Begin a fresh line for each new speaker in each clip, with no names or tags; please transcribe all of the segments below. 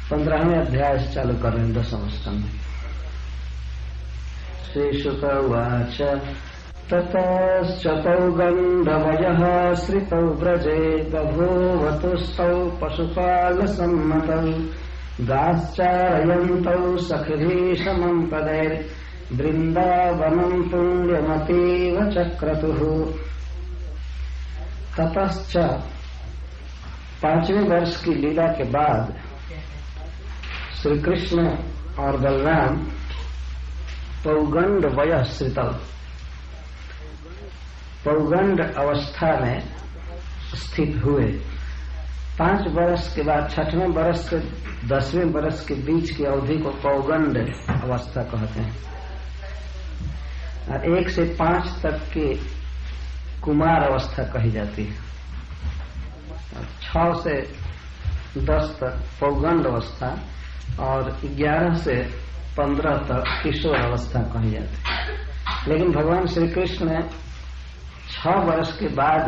15वें अध्याय से चालू कर रहे हैं 10वें स्कंध में। श्री शुक उवाच ततश्चतौ गन्धवयः श्रितौ व्रजे बभूवतुस्तौ पशुपालसम्मतौ गाश्चारयन्तौ सखिभिः समं पदैर्वृन्दावनं पुण्यमतीव चक्रतुः। ततश्च 5वें वर्ष की लीला के बाद श्री कृष्ण और बलराम पौगंड वयश्रितौ पौगंड अवस्था में स्थित हुए। 5 वर्ष के बाद 6वें वर्ष से 10वें वर्ष के बीच की अवधि को पौगंड अवस्था कहते हैं। 1 से 5 तक की कुमार अवस्था कही जाती है। 6 से 10 तक पौगंड अवस्था और 11 से 15 तक किशोर अवस्था कही जाती है। लेकिन भगवान श्री कृष्ण ने 6 वर्ष के बाद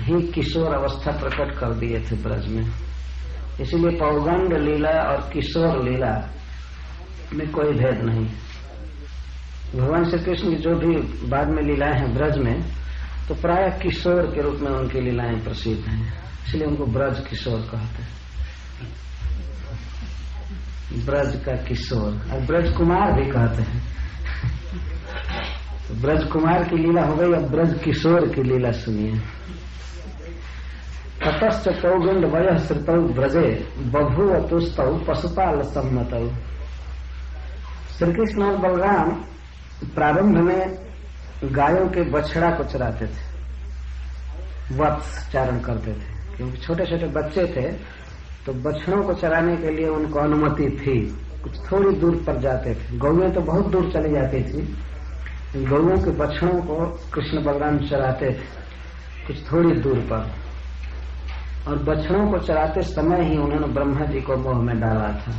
ही किशोर अवस्था प्रकट कर दिए थे ब्रज में। इसीलिए पौगंड लीला और किशोर लीला में कोई भेद नहीं। भगवान श्री कृष्ण की जो भी बाद में लीलाएं हैं ब्रज में, तो प्राय किशोर के रूप में उनकी लीलाएं प्रसिद्ध हैं, इसलिए उनको ब्रज किशोर कहते हैं। ब्रज का किशोर और ब्रज कुमार भी कहते हैं। तो ब्रज कुमार की लीला हो गई, अब ब्रज किशोर की लीला सुनिए। ततश्च पौगंड वयश्रितौ व्रजे बभूवतुस्तौ पशुपाल सम्मतौ। श्री कृष्ण और बलराम प्रारंभ में गायों के बछड़ा को चराते थे, वत्स चारण करते थे, क्योंकि छोटे छोटे बच्चे थे तो बछड़ों को चराने के लिए उनको अनुमति थी। कुछ थोड़ी दूर पर जाते थे, गौएं तो बहुत दूर चली जाती थी, गौओं के बछड़ों को कृष्ण बलराम चराते थे कुछ थोड़ी दूर पर। और बछड़ों को चराते समय ही उन्होंने ब्रह्मा जी को मोह में डाला था,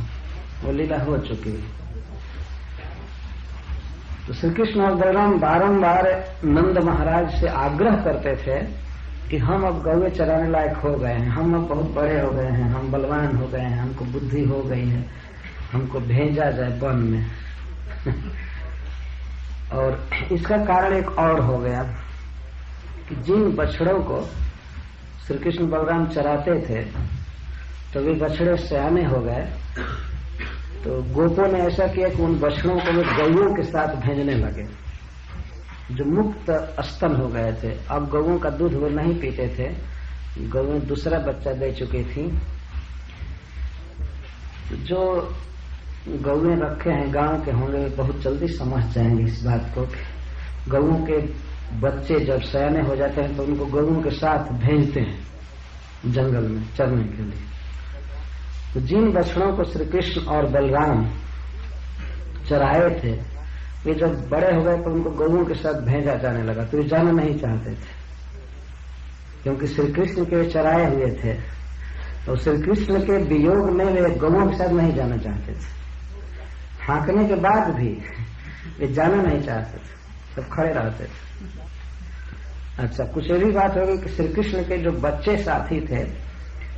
वो लीला हो चुकी है। तो श्री कृष्ण और बलराम बारंबार नंद महाराज से आग्रह करते थे कि हम अब गौवे चराने लायक हो गए हैं, हम अब बहुत बड़े हो गए हैं, हम बलवान हो गए हैं, हमको बुद्धि हो गई है, हमको भेजा जाए वन में। और इसका कारण एक और हो गया कि जिन बछड़ों को श्री कृष्ण बलराम चराते थे तो वे बछड़े सयाने हो गए, तो गोपों ने ऐसा किया कि उन बछड़ों को वे गौओं के साथ भेजने लगे जो मुक्त स्तन हो गए थे। अब गौओं का दूध वो नहीं पीते थे, गौएं दूसरा बच्चा दे चुकी थी। जो गौएं रखे हैं गांव के होंगे बहुत जल्दी समझ जाएंगे इस बात को। गौओं के बच्चे जब सयाने हो जाते हैं तो उनको गौओं के साथ भेजते हैं जंगल में चरने के लिए। तो जिन बछड़ों को श्री कृष्ण और बलराम चराए थे वे जब बड़े हो गए तो उनको गौओं के साथ भेजा जाने लगा, तो वे जाना नहीं चाहते थे, क्योंकि श्री कृष्ण के चराए हुए थे। तो श्री कृष्ण के वियोग में वे गौओं के साथ नहीं जाना चाहते थे। हाँकने के बाद भी वे जाना नहीं चाहते थे, सब खड़े रहते थे। अच्छा, कुछ ये भी बात हो गई कि श्री कृष्ण के जो बच्चे साथी थे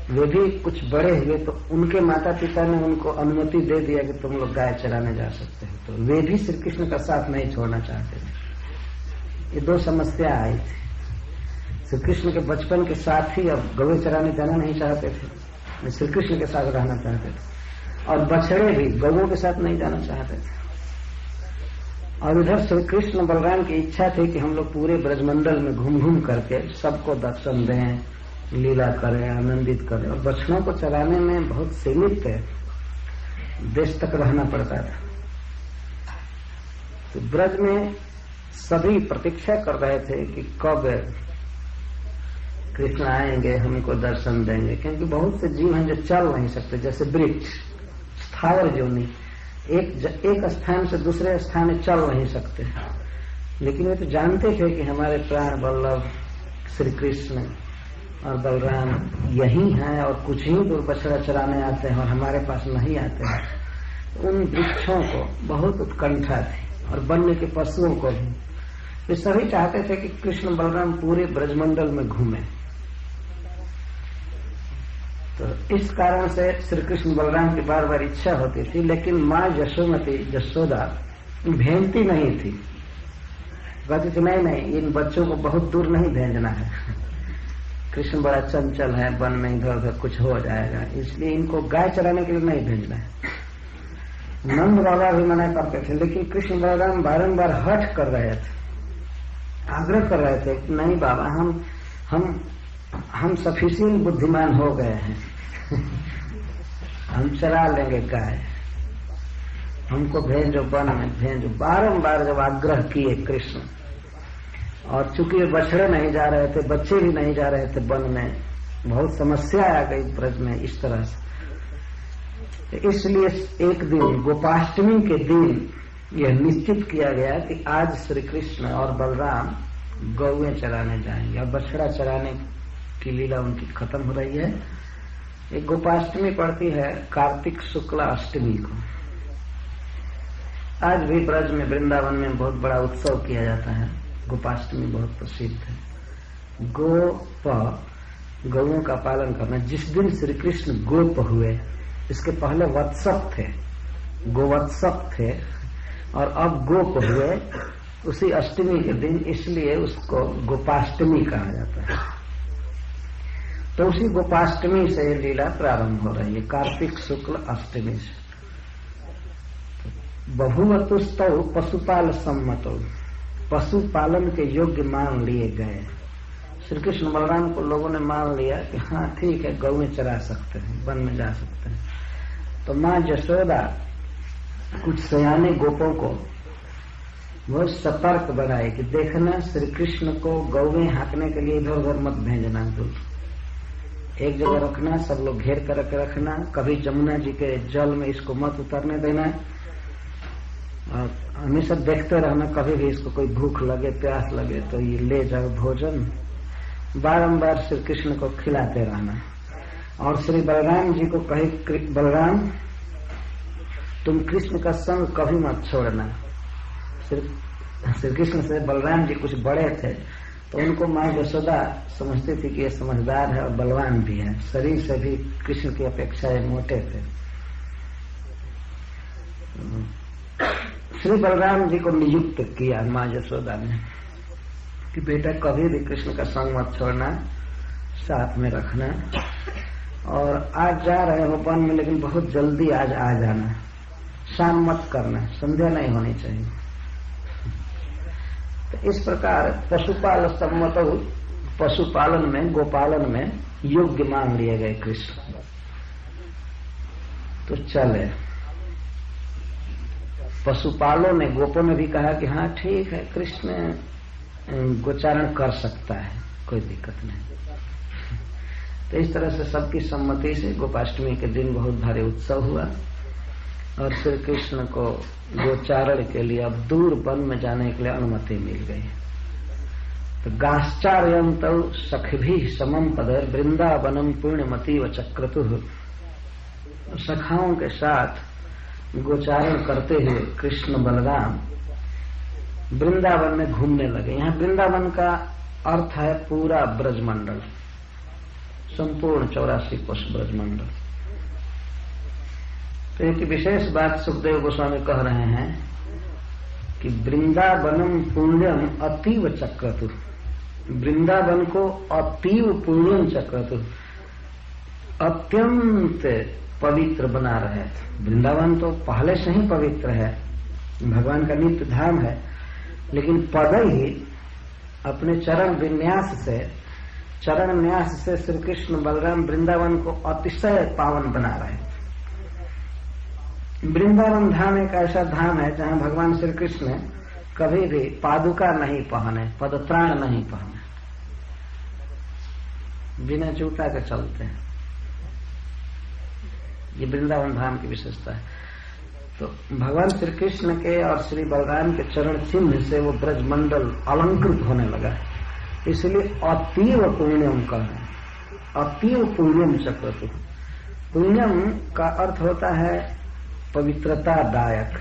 वे भी कुछ बड़े हुए, तो उनके माता पिता ने उनको अनुमति दे दिया कि तुम लोग गाय चराने जा सकते हो, तो वे भी श्री कृष्ण का साथ नहीं छोड़ना चाहते थे। ये 2 समस्या आई थी। श्री कृष्ण के बचपन के साथ ही अब गौएं चराने जाना नहीं चाहते थे, श्री कृष्ण के साथ रहना चाहते थे, और बछड़े भी गौओं के साथ नहीं जाना चाहते थे। और उधर श्री कृष्ण बलराम की इच्छा थी कि हम लोग पूरे ब्रजमंडल में घूम घूम करके सबको दर्शन दें, लीला करें, आनंदित करें। और बछड़ों को चराने में बहुत सीमित देश तक रहना पड़ता था। तो ब्रज में सभी प्रतीक्षा कर रहे थे कि कब कृष्ण आएंगे, हमको दर्शन देंगे, क्योंकि बहुत से जीव हैं जो चल नहीं सकते, जैसे वृक्ष स्थावर योनि, एक स्थान से दूसरे स्थान में चल नहीं सकते। लेकिन वे तो जानते थे कि हमारे प्राण वल्लभ श्री कृष्ण और बलराम यही हैं और कुछ ही दूर बछड़ा चराने आते हैं और हमारे पास नहीं आते हैं। उन वृक्षों को बहुत उत्कंठा थी और वन्य के पशुओं को भी। वे सभी चाहते थे कि कृष्ण बलराम पूरे ब्रजमंडल में घूमे। तो इस कारण से श्री कृष्ण बलराम की बार बार इच्छा होती थी, लेकिन माँ यशोमती जसोदा भेजती नहीं थी। कहती थी नहीं, इन बच्चों को बहुत दूर नहीं भेजना है, कृष्ण बड़ा चंचल है, वन में इधर उधर कुछ हो जाएगा, इसलिए इनको गाय चराने के लिए नहीं भेजना है। नंद बाबा भी मना करते थे, लेकिन कृष्ण बलराम बारंबार हठ कर रहे थे, आग्रह कर रहे थे कि नहीं बाबा, हम सफिशिएंट बुद्धिमान हो गए हैं, हम चरा लेंगे गाय, हमको भेजो वन में भेजो। बारंबार जब आग्रह किए कृष्ण, और चूंकि बछड़े नहीं जा रहे थे, बच्चे भी नहीं जा रहे थे वन में, बहुत समस्या आ गई ब्रज में इस तरह से। इसलिए एक दिन गोपाष्टमी के दिन यह निश्चित किया गया कि आज श्री कृष्ण और बलराम गौएं चराने जाएंगे, और बछड़ा चराने की लीला उनकी खत्म हो रही है। एक गोपाष्टमी पड़ती है कार्तिक शुक्ला अष्टमी को। आज भी ब्रज में वृंदावन में बहुत बड़ा उत्सव किया जाता है, गोपाष्टमी बहुत प्रसिद्ध है। गौओं का पालन करना। जिस दिन श्री कृष्ण गोप हुए, इसके पहले वत्सक थे, गोवत्सक थे, और अब गोप हुए उसी अष्टमी के दिन, इसलिए उसको गोपाष्टमी कहा जाता है। तो उसी गोपाष्टमी से ये लीला प्रारंभ हो रही है, कार्तिक शुक्ल अष्टमी से। बहुवतुस्तौ पशुपाल सम्मतो, पशुपालन के योग्य मान लिए गए। श्री कृष्ण बलराम को लोगों ने मान लिया कि हाँ ठीक है, गौएं चरा सकते हैं, वन में जा सकते हैं। तो माँ यशोदा कुछ सयाने गोपों को बहुत सतर्क बनाए कि देखना, श्री कृष्ण को गौएं हाँकने के लिए इधर उधर मत भेजना, दूर एक जगह रखना, सब लोग घेर कर रखना, कभी जमुना जी के जल में इसको मत उतरने देना, और हमेशा देखते रहना, कभी भी इसको कोई भूख लगे प्यास लगे तो ये ले जाओ भोजन। बारंबार श्री कृष्ण को खिलाते रहना। और श्री बलराम जी को कहे, बलराम तुम कृष्ण का संग कभी मत छोड़ना। श्री कृष्ण से बलराम जी कुछ बड़े थे, तो उनको माँ यशोदा समझती थी कि ये समझदार है और बलवान भी है, शरीर से भी कृष्ण की अपेक्षा ये मोटे थे। श्री बलराम जी को नियुक्त किया माँ यशोदा ने कि बेटा कभी भी कृष्ण का संग मत छोड़ना, साथ में रखना, और आज जा रहे हो वन में, लेकिन बहुत जल्दी आज आ जाना, शाम मत करना, संध्या नहीं होनी चाहिए। तो इस प्रकार पशुपाल सम्मत, पशुपालन में, गोपालन में योग्य मान लिए गए कृष्ण। तो चले, पशुपालों ने, गोपों ने भी कहा कि हाँ ठीक है, कृष्ण गोचारण कर सकता है, कोई दिक्कत नहीं। तो इस तरह से सबकी सम्मति से गोपाष्टमी के दिन बहुत भारी उत्सव हुआ, और श्री कृष्ण को गोचारण के लिए अब दूर वन में जाने के लिए अनुमति मिल गई। तो गाश्चार्यंत सखभी समम पद वृंदावनम पुण्यमती व चक्रतुः, सखाओं के साथ गोचारण करते हुए कृष्ण बलराम वृंदावन में घूमने लगे। यहाँ वृंदावन का अर्थ है पूरा ब्रजमंडल, संपूर्ण 84 कोश ब्रजमंडल। तो एक विशेष बात सुखदेव गोस्वामी कह रहे हैं कि वृंदावनम पुण्यम अतीव चक्रतु, वृंदावन को अतीव पुण्यम चक्रतु, अत्यंत पवित्र बना रहे थे। वृंदावन तो पहले से ही पवित्र है, भगवान का नित्य धाम है, लेकिन पद ही अपने चरण न्यास से श्री कृष्ण बलराम वृंदावन को अतिशय पावन बना रहे थे। वृंदावन धाम एक ऐसा धाम है जहाँ भगवान श्री कृष्ण कभी भी पादुका नहीं पहने, पदत्राण नहीं पहने, बिना जूता के चलते हैं। ये वृंदावन धाम की विशेषता है। तो भगवान श्री कृष्ण के और श्री बलराम के चरण चिन्ह से वो ब्रजमंडल अलंकृत होने लगा, इसलिए अतीव पुण्यम कहा, अतीव पुण्यम चक्रतु। पुण्यम का अर्थ होता है पवित्रता दायक।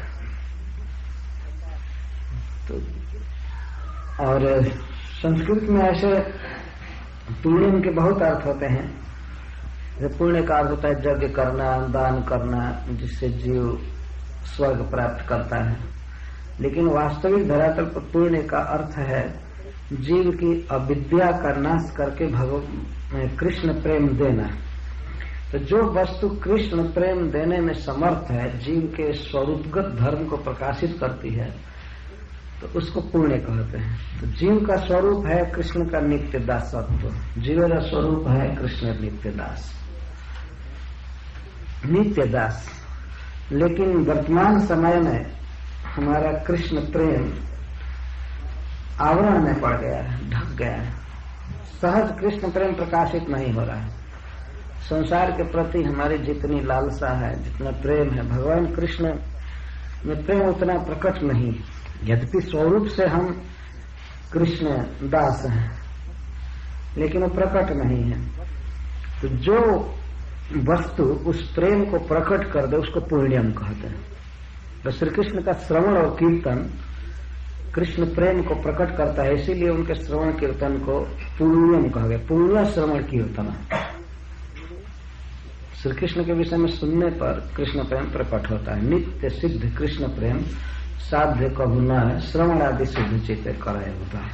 तो और संस्कृत में ऐसे पुण्यम के बहुत अर्थ होते हैं। पुण्य का अर्थ होता है यज्ञ करना, दान करना, जिससे जीव स्वर्ग प्राप्त करता है। लेकिन वास्तविक धरातल पर पुण्य का अर्थ है जीव की अविद्या का नाश करके कृष्ण प्रेम देना। तो जो वस्तु कृष्ण प्रेम देने में समर्थ है, जीव के स्वरूपगत धर्म को प्रकाशित करती है, तो उसको पुण्य कहते हैं। तो जीव का स्वरूप है कृष्ण का नित्य दासत्व, जीव का स्वरूप है कृष्ण नित्य दास, नित्य दास। लेकिन वर्तमान समय में हमारा कृष्ण प्रेम आवरण में पड़ गया है, ढक गया है। सहज कृष्ण प्रेम प्रकाशित नहीं हो रहा है। संसार के प्रति हमारी जितनी लालसा है, जितना प्रेम है, भगवान कृष्ण में प्रेम उतना प्रकट नहीं। यद्यपि स्वरूप से हम कृष्ण दास हैं, लेकिन वो प्रकट नहीं है। तो जो वस्तु उस प्रेम को प्रकट कर दे उसको पुण्यम कहते हैं। तो श्री कृष्ण का श्रवण और कीर्तन कृष्ण प्रेम को प्रकट करता है, इसीलिए उनके श्रवण कीर्तन को पुण्यम कहा गया। पुण्य श्रवण कीर्तन, श्री कृष्ण के विषय में सुनने पर कृष्ण प्रेम प्रकट होता है। नित्य सिद्ध कृष्ण प्रेम साध्य कहु न है, श्रवण आदि सिद्ध चित्त कराए होता है।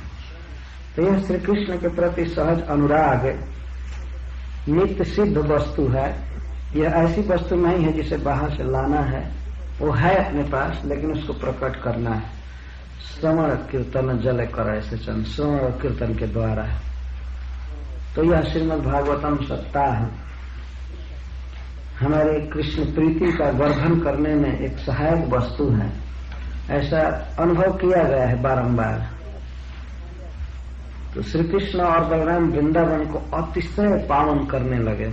तो यह श्री कृष्ण के प्रति सहज अनुराग नित्य सिद्ध वस्तु है। यह ऐसी वस्तु नहीं है जिसे बाहर से लाना है, वो है अपने पास, लेकिन उसको प्रकट करना है। श्रवण कीर्तन जल कर ऐसे चंद, श्रवण और कीर्तन के द्वारा है। तो यह श्रीमद् भागवतम सप्ताह हमारे कृष्ण प्रीति का वर्धन करने में एक सहायक वस्तु है, ऐसा अनुभव किया गया है बारंबार। तो श्री कृष्ण और बलराम वृंदावन को अतिशय पावन करने लगे।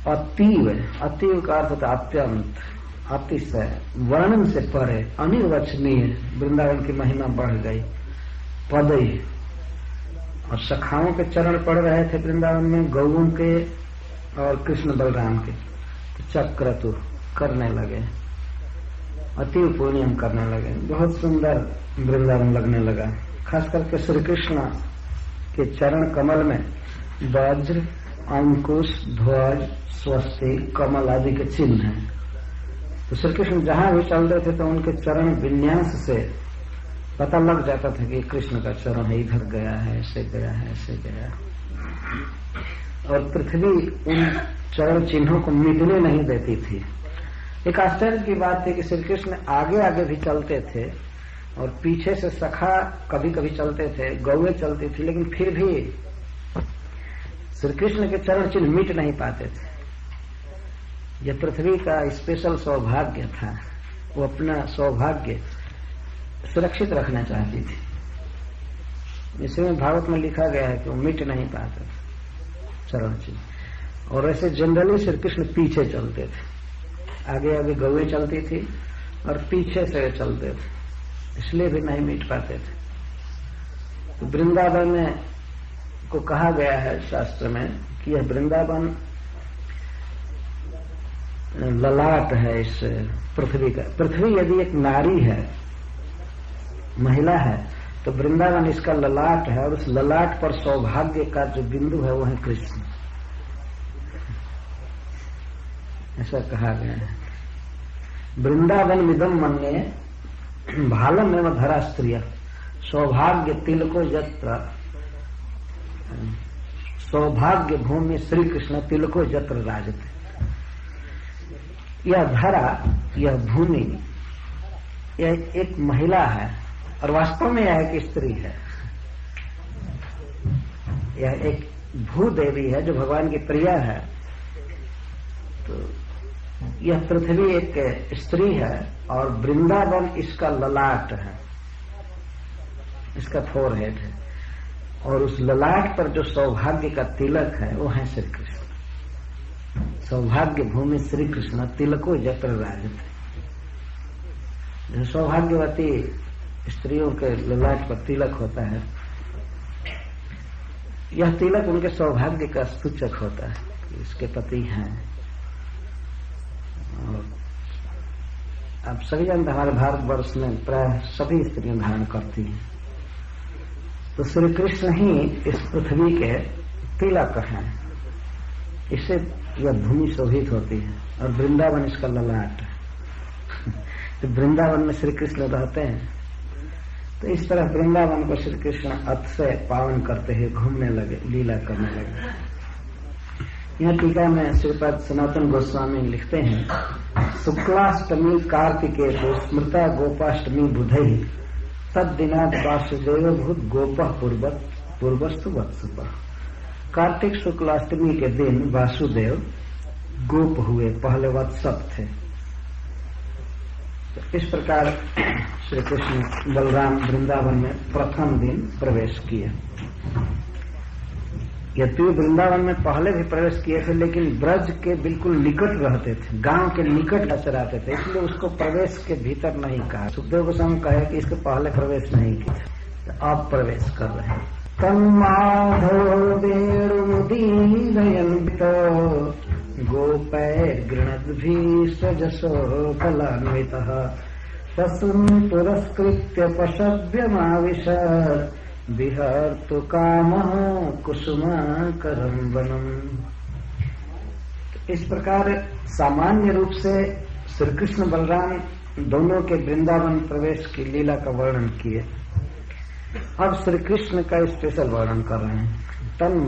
अतीव, अतीव का अर्थ था अत्यंत, अतिशय, वर्णन से परे, अनिर्वचनीय वृंदावन की महिमा बढ़ गई। पदई और सखाओं के चरण पड़ रहे थे वृंदावन में, गौओं के और कृष्ण बलराम के। तो चक्रतु करने लगे, अतीव पुण्यम करने लगे, बहुत सुंदर वृंदावन लगने लगा। खास करके श्री कृष्ण के चरण कमल में वज्र, अंकुश, ध्वज, स्वस्ति, कमल आदि के चिन्ह हैं। तो श्री कृष्ण जहां भी चलते थे तो उनके चरण विन्यास से पता लग जाता था कि कृष्ण का चरण है, इधर गया है, ऐसे गया है, ऐसे गया। और पृथ्वी उन चरण चिन्हों को मिटने नहीं देती थी। एक आश्चर्य की बात थी कि श्री कृष्ण आगे आगे भी चलते थे और पीछे से सखा कभी कभी चलते थे, गौएं चलती थी, लेकिन फिर भी श्री कृष्ण के चरण चिन्ह मिट नहीं पाते थे। यह पृथ्वी का स्पेशल सौभाग्य था, वो अपना सौभाग्य सुरक्षित रखना चाहती थी। इसमें भागवत में लिखा गया है कि वो मिट नहीं पाते थे चरण चिन्ह। और ऐसे जनरली श्री कृष्ण पीछे चलते थे, आगे आगे गौएं चलती थी और पीछे से चलते थे, इसलिए भी नहीं मिट पाते थे। तो वृंदावन में को कहा गया है शास्त्र में कि यह वृंदावन ललाट है इस पृथ्वी का। पृथ्वी यदि एक नारी है, महिला है, तो वृंदावन इसका ललाट है, और उस ललाट पर सौभाग्य का जो बिंदु है वो है कृष्ण, ऐसा कहा गया है। वृंदावन मिदम मन्ये भालम एवं धरा स्त्रिय सौभाग्य तिलको यत्र, सौभाग्य भूमि श्री कृष्ण तिलको यत्र राजते। यह धरा, यह भूमि, यह एक महिला है और वास्तव में यह एक स्त्री है। यह एक भूदेवी है जो भगवान की प्रिया है। तो यह पृथ्वी एक स्त्री है और वृंदावन इसका ललाट है, इसका फोरहेड है, और उस ललाट पर जो सौभाग्य का तिलक है वो है श्री कृष्ण। सौभाग्य भूमि श्री कृष्ण तिलको यत्र राजते। जो सौभाग्यवती स्त्रियों के ललाट पर तिलक होता है, यह तिलक उनके सौभाग्य का सूचक होता है कि इसके पति हैं। और अब सभी जानते हमारे भारतवर्ष में प्राय सभी स्त्रियां धारण करती हैं। तो श्री कृष्ण ही इस पृथ्वी के तिलक हैं, इससे यह भूमि शोभित होती है और वृंदावन इसका ललाट। तो वृंदावन में श्री कृष्ण रहते हैं, तो इस तरह वृंदावन को श्री कृष्ण अत से पावन करते हुए घूमने लगे, लीला करने लगे। यह टीका में श्रीपाद सनातन गोस्वामी लिखते हैं, शुक्लाष्टमी कार्तिके तो स्मृता गोपाष्टमी बुधई तद दिनाद वासुदेव भूत गोपः पूर्वस्तु वत्सुप। कार्तिक शुक्लाष्टमी के दिन वासुदेव गोप हुए, पहले वत्सप थे। तो इस प्रकार श्री कृष्ण बलराम वृंदावन में प्रथम दिन प्रवेश किए। यद्यपि वृंदावन में पहले भी प्रवेश किए थे, लेकिन ब्रज के बिल्कुल निकट रहते थे, गांव के निकट आचराते थे, इसलिए उसको प्रवेश के भीतर नहीं कहा। सुखदेव गोस्वामी कहे कि इसके पहले प्रवेश नहीं किया, तो अब प्रवेश कर रहे हैं। गोपैर्गृणद्भिस्वजसो फलान्वितः तस्मिन् पुरस्कृत्य पशव्यमाविशत् विहर्तु कामः कुसुमाकरं वनम्। इस प्रकार सामान्य रूप से श्री कृष्ण बलराम दोनों के वृंदावन प्रवेश की लीला का वर्णन किए। अब श्री कृष्ण का स्पेशल वर्णन कर रहे हैं। तन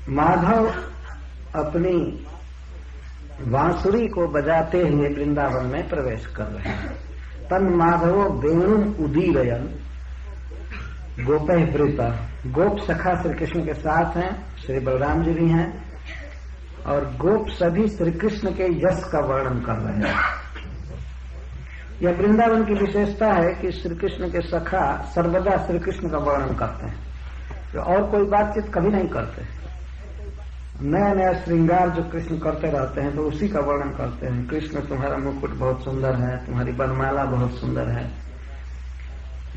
माधव अपनी बांसुरी को बजाते हुए वृंदावन में प्रवेश कर रहे हैं। तन माधवो वेणु उदीरयन गोपै वृता। गोप सखा श्री कृष्ण के साथ हैं, श्री बलराम जी भी हैं, और गोप सभी श्री कृष्ण के यश का वर्णन कर रहे हैं। यह वृंदावन की विशेषता है कि श्री कृष्ण के सखा सर्वदा श्री कृष्ण का वर्णन करते हैं, तो और कोई बातचीत कभी नहीं करते। नया नया श्रृंगार जो कृष्ण करते रहते हैं तो उसी का वर्णन करते हैं। कृष्ण तुम्हारा मुकुट बहुत सुंदर है, तुम्हारी वरमाला बहुत सुंदर है,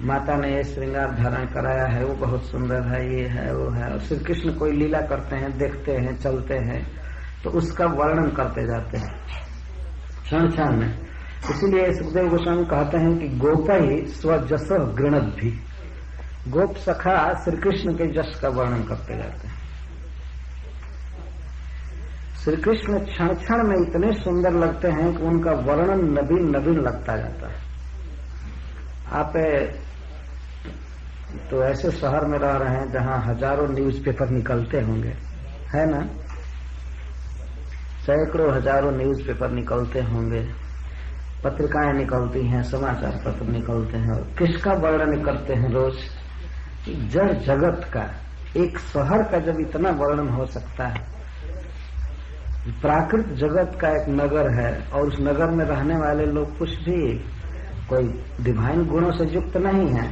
माता ने ये श्रृंगार धारण कराया है वो बहुत सुंदर है, ये है वो है। और श्री कृष्ण कोई लीला करते हैं, देखते हैं, चलते हैं, तो उसका वर्णन करते जाते हैं क्षण क्षण में। इसीलिए सुखदेव गोस्वामी कहते हैं कि गोपई स्वजस गृणद भी। गोप सखा श्री कृष्ण के जस का वर्णन करते जाते हैं। श्री कृष्ण क्षण क्षण में इतने सुंदर लगते हैं कि उनका वर्णन नवीन नवीन लगता जाता है। आप तो ऐसे शहर में रह रहे हैं जहां हजारों न्यूज़पेपर निकलते होंगे, है ना? सैकड़ों हजारों न्यूज़पेपर निकलते होंगे, पत्रिकाएं निकलती हैं, समाचार पत्र निकलते हैं, और किसका वर्णन करते हैं रोज? जड़ जगत का। एक शहर का जब इतना वर्णन हो सकता है, प्राकृत जगत का एक नगर है और उस नगर में रहने वाले लोग कुछ भी कोई डिवाइन गुणों से युक्त नहीं है,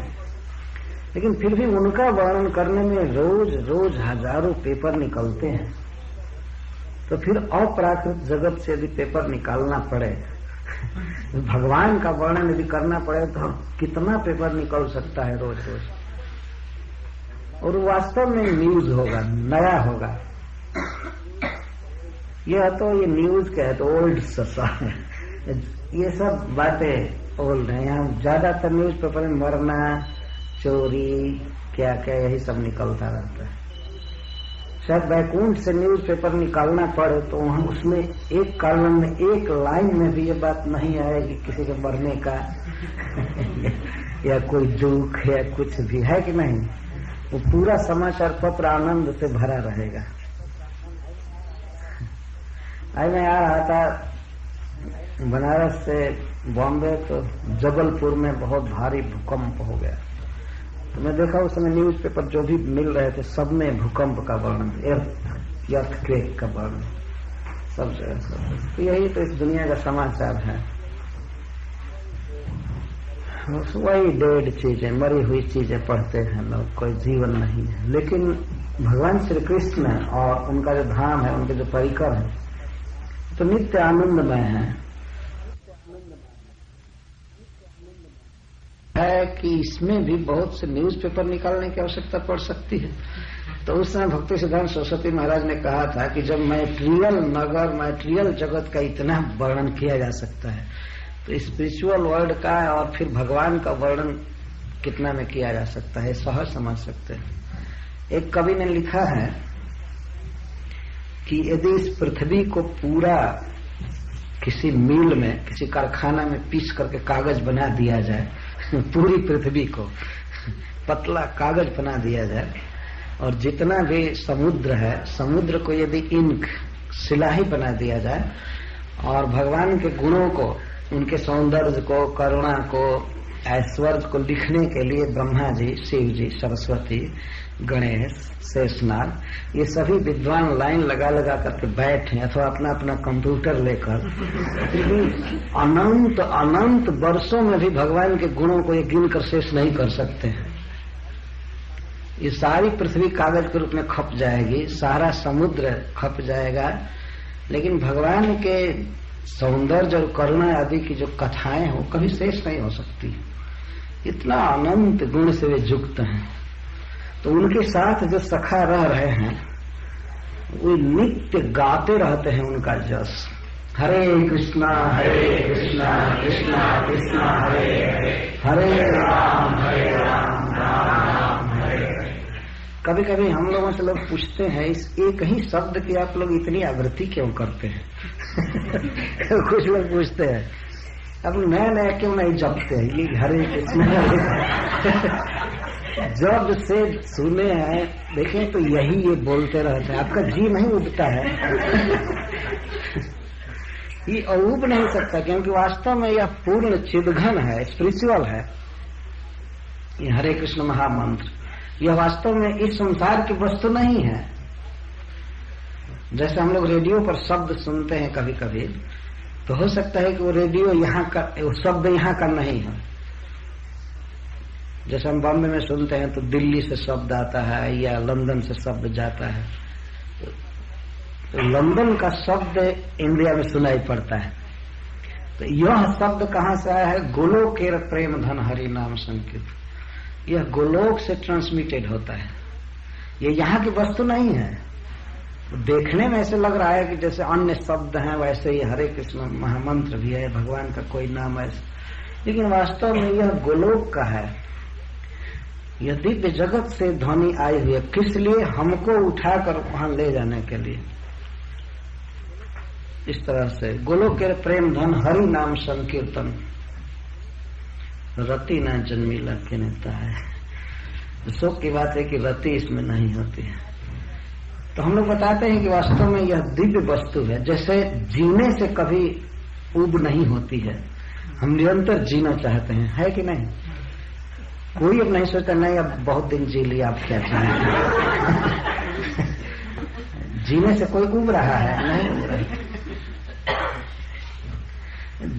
लेकिन फिर भी उनका वर्णन करने में रोज रोज हजारों पेपर निकलते हैं। तो फिर अप्राकृत जगत से यदि पेपर निकालना पड़े, भगवान का वर्णन यदि करना पड़े, तो कितना पेपर निकल सकता है रोज रोज। और वास्तव में न्यूज होगा, नया होगा। यह तो ये न्यूज क्या है, तो ओल्ड ससा है, ये सब बातें ओल्ड है। यहाँ ज्यादातर न्यूज पेपर में मरना, चोरी, क्या क्या यही सब निकलता रहता है। शायद वैकुंठ से न्यूज पेपर निकालना पड़े तो वहाँ उसमें एक कॉलम में एक लाइन में भी ये बात नहीं आएगी किसी के मरने का या कोई दुख या कुछ भी, है कि नहीं? वो पूरा समाचार पत्र आनंद से भरा रहेगा। आज मैं आ रहा था बनारस से बॉम्बे, तो जबलपुर में बहुत भारी भूकंप हो गया। तो मैं देखा उस समय न्यूज पेपर जो भी मिल रहे थे सब में भूकंप का वर्णन, अर्थक्वेक का वर्णन, सब जगह। तो यही तो इस दुनिया का समाचार है। वही डेड चीजें, मरी हुई चीजें पढ़ते हैं लोग, कोई जीवन नहीं है। लेकिन भगवान श्री कृष्ण और उनका जो धाम है, उनके जो परिकर है, तो नित्य आनंदमय है कि इसमें भी बहुत से न्यूज पेपर निकालने की आवश्यकता पड़ सकती है। तो उस समय भक्ति सिद्धांत सरस्वती महाराज ने कहा था कि जब मैटेरियल नगर, मैटेरियल जगत का इतना वर्णन किया जा सकता है, तो स्पिरिचुअल वर्ल्ड का और फिर भगवान का वर्णन कितना में किया जा सकता है, सहज समझ सकते हैं। एक कवि ने लिखा है कि यदि इस पृथ्वी को पूरा किसी मिल में, किसी कारखाना में पीस करके कागज बना दिया जाए, पूरी पृथ्वी को पतला कागज बना दिया जाए, और जितना भी समुद्र है, समुद्र को यदि इंक सिलाही बना दिया जाए, और भगवान के गुणों को, उनके सौंदर्य को, करुणा को, ऐश्वर्य को लिखने के लिए ब्रह्मा जी, शिव जी, सरस्वती, गणेश, शेषनाग, ये सभी विद्वान लाइन लगा लगा करके बैठे अथवा अपना अपना कंप्यूटर लेकर, अनंत अनंत वर्षों में भी भगवान के गुणों को ये गिनकर शेष नहीं कर सकते हैं। ये सारी पृथ्वी कागज के रूप में खप जाएगी, सारा समुद्र खप जाएगा, लेकिन भगवान के सौंदर्य और करुणा आदि की जो कथाएं हो कभी शेष नहीं हो सकती। इतना अनंत गुण से वे युक्त हैं। तो उनके साथ जो सखा रह रहे हैं वो नित्य गाते रहते हैं उनका जस। हरे कृष्णा कृष्णा कृष्णा हरे हरे, हरे राम राम राम हरे हरे। कभी कभी हम लोगों से लोग पूछते हैं, इस एक ही शब्द की आप लोग इतनी आवृत्ति क्यों करते हैं? कुछ लोग पूछते हैं, अब नया नया क्यों नहीं जपते हैं ये हरे कृष्णा? जब से सुने हैं देखें तो यही ये बोलते रहते हैं, आपका जी नहीं उठता है। ये उब नहीं सकता, क्योंकि वास्तव में यह पूर्ण चिदघन है, स्पिरिचुअल है। ये हरे कृष्ण महामंत्र यह वास्तव में इस संसार की वस्तु नहीं है। जैसे हम लोग रेडियो पर शब्द सुनते हैं कभी कभी, तो हो सकता है कि वो रेडियो यहाँ का, वो शब्द यहाँ का नहीं है। जैसे हम बॉम्बे में सुनते हैं तो दिल्ली से शब्द आता है या लंदन से शब्द जाता है, तो लंदन का शब्द इंडिया में सुनाई पड़ता है। तो यह शब्द कहाँ से आया है? गोलोक के प्रेम धन हरि नाम संकीर्तन। यह गोलोक से ट्रांसमिटेड होता है, ये यहाँ की वस्तु नहीं है। देखने में ऐसे लग रहा है कि जैसे अन्य शब्द हैं, वैसे ही हरे कृष्ण महामंत्र भी है, भगवान का कोई नाम है, लेकिन वास्तव में यह गोलोक का है। यह दिव्य जगत से ध्वनि आई हुई है, किस लिए? हमको उठाकर वहां ले जाने के लिए। इस तरह से गोलोक के प्रेम धन हरि नाम संकीर्तन, रति न जन्मीला के नेता है। शोक की बात है कि रति इसमें नहीं होती है। तो हम लोग बताते हैं कि वास्तव में यह दिव्य वस्तु है। जैसे जीने से कभी ऊब नहीं होती है, हम निरंतर जीना चाहते हैं, है कि नहीं? कोई अब नहीं सोचता नहीं अब बहुत दिन जी लिया, आप क्या चाहेंगे? जीने से कोई ऊब रहा है? नहीं ऊब रहा।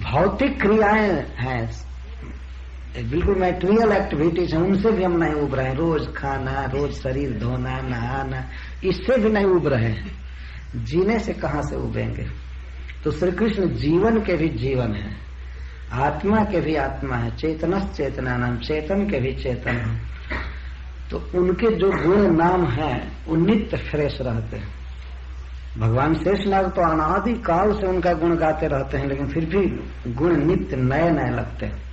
भौतिक क्रियाएं हैं, बिल्कुल मैटेरियल एक्टिविटीज हैं, उनसे भी हम नहीं उब रहे हैं। रोज खाना, रोज शरीर धोना, नहाना, इससे भी नहीं उब रहे हैं। जीने से कहां से उबेंगे? तो श्री कृष्ण जीवन के भी जीवन है, आत्मा के भी आत्मा है, चेतनस चेतनानाम, चेतन के भी चेतन है। तो उनके जो गुण नाम हैं वो नित्य फ्रेश रहते हैं। भगवान शेषनाग तो अनादि काल से उनका गुण गाते रहते हैं, लेकिन फिर भी गुण नित्य नए नए लगते हैं।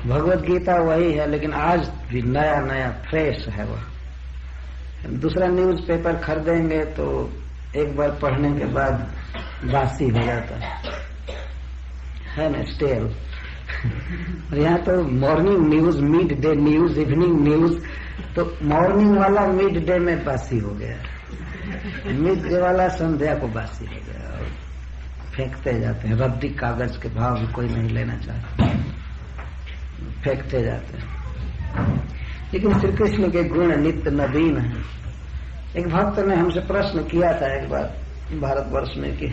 भगवत गीता वही है, लेकिन आज भी नया नया फ्रेश है वह। दूसरा न्यूज पेपर खरीदेंगे तो एक बार पढ़ने के बाद बासी हो जाता है ना, स्टेल। और यहाँ तो morning news, mid day news, evening news, तो मॉर्निंग वाला मिड डे में बासी हो गया, मिड डे वाला संध्या को बासी हो गया, और फेंकते जाते हैं। रद्दी कागज के भाव भी कोई नहीं लेना चाहता, फेंकते जाते हैं। लेकिन श्री कृष्ण के गुण नित्य नवीन है। एक भक्त ने हमसे प्रश्न किया था एक बार भारतवर्ष में कि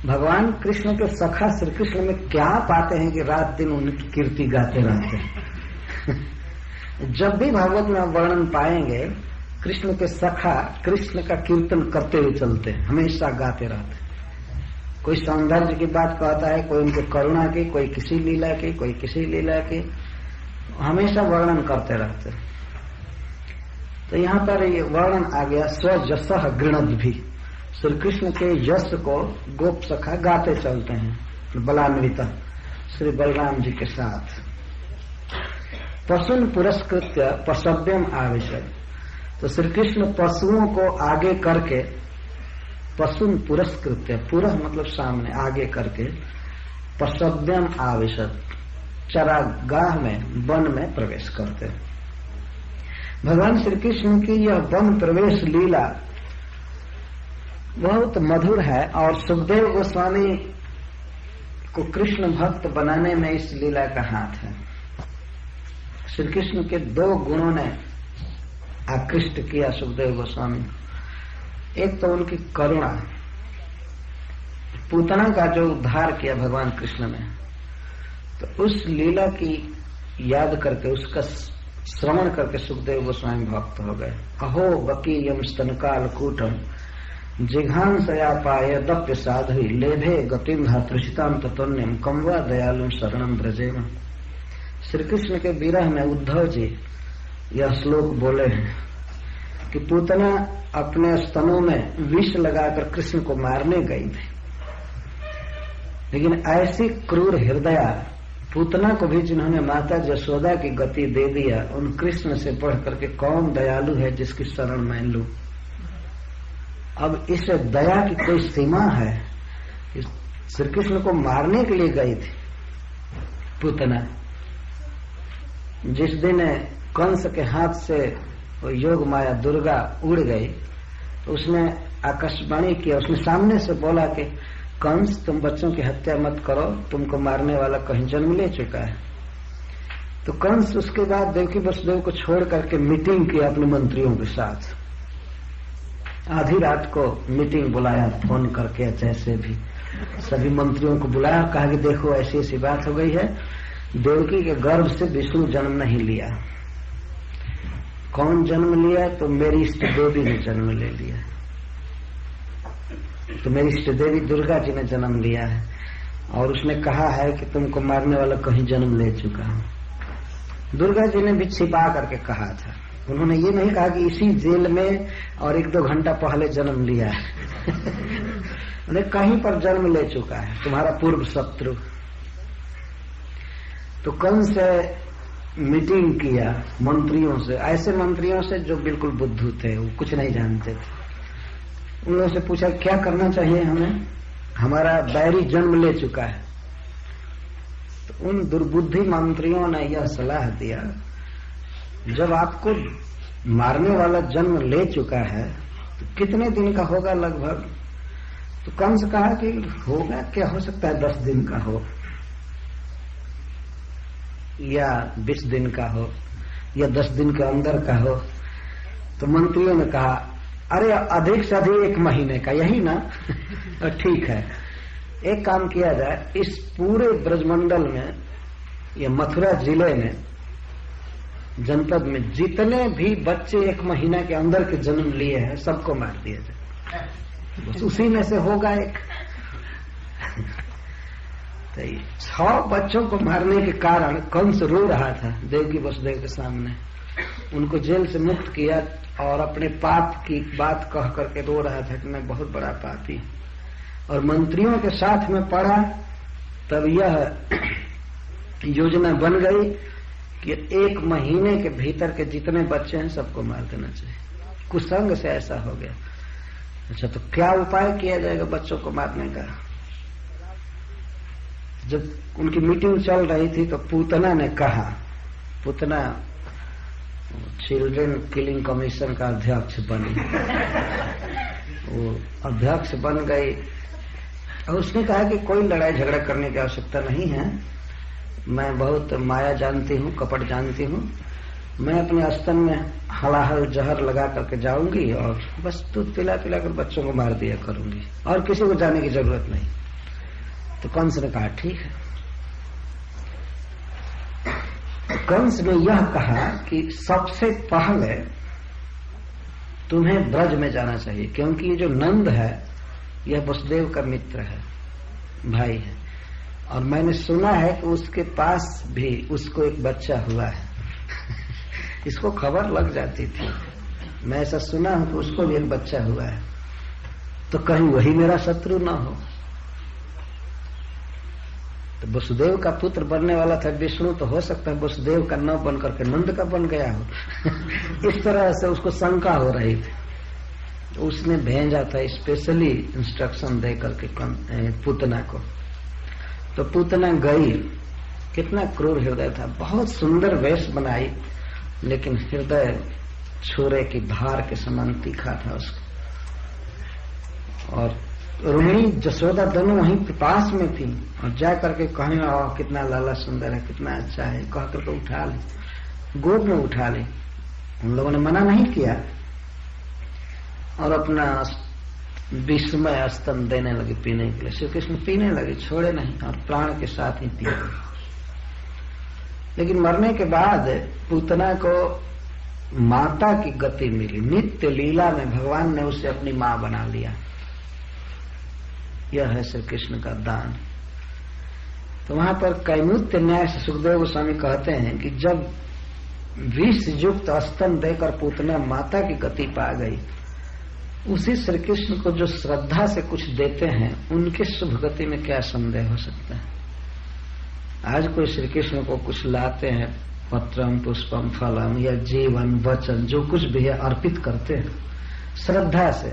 भगवान कृष्ण के सखा श्री कृष्ण में क्या पाते हैं कि रात दिन उनकी कीर्ति गाते रहते हैं। जब भी भागवत में आप वर्णन पाएंगे, कृष्ण के सखा कृष्ण का कीर्तन करते हुए चलते हैं, हमेशा गाते रहते हैं। कोई सौंदर्य की बात कहता है, कोई उनके करुणा की, कोई किसी लीला की, कोई किसी लीला की, हमेशा वर्णन करते रहते हैं। तो यहाँ पर ये वर्णन आ गया, स्वजसः गृणद भी, श्री कृष्ण के यश को गोप सखा गाते चलते हैं बलान्विता श्री बलराम जी के साथ। पशुन पुरस्कृत्य पशव्यम आविशद। तो श्री कृष्ण पशुओं को आगे करके, पशुन पुरस्कृत्य, पुरः मतलब सामने, आगे करके, पशव्यम आविशद, चरागाह में, वन में प्रवेश करते। भगवान श्री कृष्ण की यह वन प्रवेश लीला बहुत मधुर है और सुखदेव गोस्वामी को कृष्ण भक्त बनाने में इस लीला का हाथ है। श्री कृष्ण के 2 गुणों ने आकृष्ट किया सुखदेव गोस्वामी। एक तो उनकी करुणा, पूतना का जो उद्धार किया भगवान कृष्ण ने, तो उस लीला की याद करके, उसका श्रवण करके सुखदेव गोस्वामी भक्त हो गए। अहो बकीयम स्तनकाल कूटम जिघांसया पाय दप्य साधु लेभे गतिम धातृषिताम तत्वन्यम कम्वा दयालु शरणम ब्रजेम। श्री कृष्ण के विरह में उद्धव जी यह श्लोक बोले हैं कि पूतना अपने स्तनों में विष लगाकर कृष्ण को मारने गई थी, लेकिन ऐसी क्रूर हृदया पूतना को भी जिन्होंने माता यशोदा की गति दे दिया, उन कृष्ण से बढ़ करके कौन दयालु है जिसकी शरण मैं लूं। अब इस दया की कोई सीमा है? श्री कृष्ण को मारने के लिए गई थी पूतना। जिस दिन कंस के हाथ से वो योग माया दुर्गा उड़ गई, तो उसने आकाशवाणी किया, उसने सामने से बोला कि कंस तुम बच्चों की हत्या मत करो, तुमको मारने वाला कहीं जन्म ले चुका है। तो कंस उसके बाद देवकी वसुदेव को छोड़ करके मीटिंग की अपने मंत्रियों के साथ। आधी रात को मीटिंग बुलाया फोन करके, जैसे भी सभी मंत्रियों को बुलाया, कहा कि देखो ऐसी ऐसी बात हो गई है, देवकी के गर्भ से विष्णु जन्म नहीं लिया। कौन जन्म लिया? तो मेरी इष्ट देवी ने जन्म ले लिया। तो मेरी इष्ट देवी दुर्गा जी ने जन्म लिया है, और उसने कहा है कि तुमको मारने वाला कहीं जन्म ले चुका है। दुर्गा जी ने भी छिपा करके कहा था, उन्होंने ये नहीं कहा कि इसी जेल में और 1-2 घंटा पहले जन्म लिया है। उन्हें कहीं पर जन्म ले चुका है तुम्हारा पूर्व शत्रु। तो कंस से मीटिंग किया मंत्रियों से, ऐसे मंत्रियों से जो बिल्कुल बुद्धू थे, वो कुछ नहीं जानते थे। उन लोगों से पूछा क्या करना चाहिए हमें, हमारा बैरी जन्म ले चुका है। तो उन दुर्बुद्धि मंत्रियों ने यह सलाह दिया, जब आपको मारने वाला जन्म ले चुका है तो कितने दिन का होगा लगभग? तो कंस कहा कि होगा क्या, हो सकता है 10 दिन का हो, या 20 दिन का हो, या 10 दिन के अंदर का हो। तो मंत्रियों ने कहा अरे अधिक से अधिक 1 महीने का, यही ना? तो ठीक है, एक काम किया जाए, इस पूरे ब्रजमंडल में या मथुरा जिले में, जनपद में जितने भी बच्चे 1 महीना के अंदर के जन्म लिए हैं सबको मार दिया जाए, बस उसी में से होगा एक। तो 6 बच्चों को मारने के कारण कंस रो रहा था देवकी वसुदेव के सामने। उनको जेल से मुक्त किया और अपने पाप की बात कह करके रो रहा था कि मैं बहुत बड़ा पापी। और मंत्रियों के साथ में पड़ा, तब यह योजना बन गई कि 1 महीने के भीतर के जितने बच्चे हैं सबको मार देना चाहिए। कुसंग से ऐसा हो गया। अच्छा, तो क्या उपाय किया जाएगा बच्चों को मारने का? जब उनकी मीटिंग चल रही थी तो पूतना ने कहा, पूतना चिल्ड्रन किलिंग कमीशन का अध्यक्ष बनी, वो अध्यक्ष बन गई। और उसने कहा कि कोई लड़ाई झगड़ा करने की आवश्यकता नहीं है, मैं बहुत माया जानती हूँ, कपट जानती हूँ, मैं अपने स्तन में हलाहल जहर लगा करके जाऊंगी और बस दूध पिला पिला कर बच्चों को मार दिया करूंगी, और किसी को जाने की जरूरत नहीं। तो कंस ने कहा ठीक है। कंस ने यह कहा कि सबसे पहले तुम्हें ब्रज में जाना चाहिए, क्योंकि ये जो नंद है यह वसुदेव का मित्र है, भाई है, और मैंने सुना है कि उसके पास भी उसको एक बच्चा हुआ है। इसको खबर लग जाती थी, मैं ऐसा सुना हूं कि उसको भी एक बच्चा हुआ है, तो कहीं वही मेरा शत्रु ना हो। तो वसुदेव का पुत्र बनने वाला था विष्णु, तो हो सकता है वसुदेव का न बन करके नंद का बन गया हो। इस तरह से उसको शंका हो रही थी। तो उसने भेजा था स्पेशली इंस्ट्रक्शन दे करके पूतना को। तो पूतना गई, कितना क्रूर हृदय था, बहुत सुंदर वेश बनाई, लेकिन हृदय छुरे की धार के समान तीखा था उसका। और रोहिणी जसोदा दोनों वहीं पास में थी, और जा करके कहने कितना लाला सुंदर है, कितना अच्छा है, कह करके उठा ले, गोद में उठा ले। उन लोगों ने मना नहीं किया और अपना विस्मय स्तन देने लगे पीने के लिए। श्री कृष्ण पीने लगे, छोड़े नहीं और प्राण के साथ ही पिए। लेकिन मरने के बाद पूतना को माता की गति मिली। नित्य लीला में भगवान ने उसे अपनी मां बना लिया। यह है श्री कृष्ण का दान। तो वहां पर कैमुत्य न्याय से सुखदेव गोस्वामी कहते हैं कि जब विष युक्त स्तन देकर पूतना माता की गति पा गई, उसी श्री कृष्ण को जो श्रद्धा से कुछ देते हैं, उनके शुभ गति में क्या संदेह हो सकता है। आज कोई श्री कृष्ण को कुछ लाते हैं, पत्रम पुष्पम फलम या जीवन वचन जो कुछ भी है अर्पित करते हैं श्रद्धा से।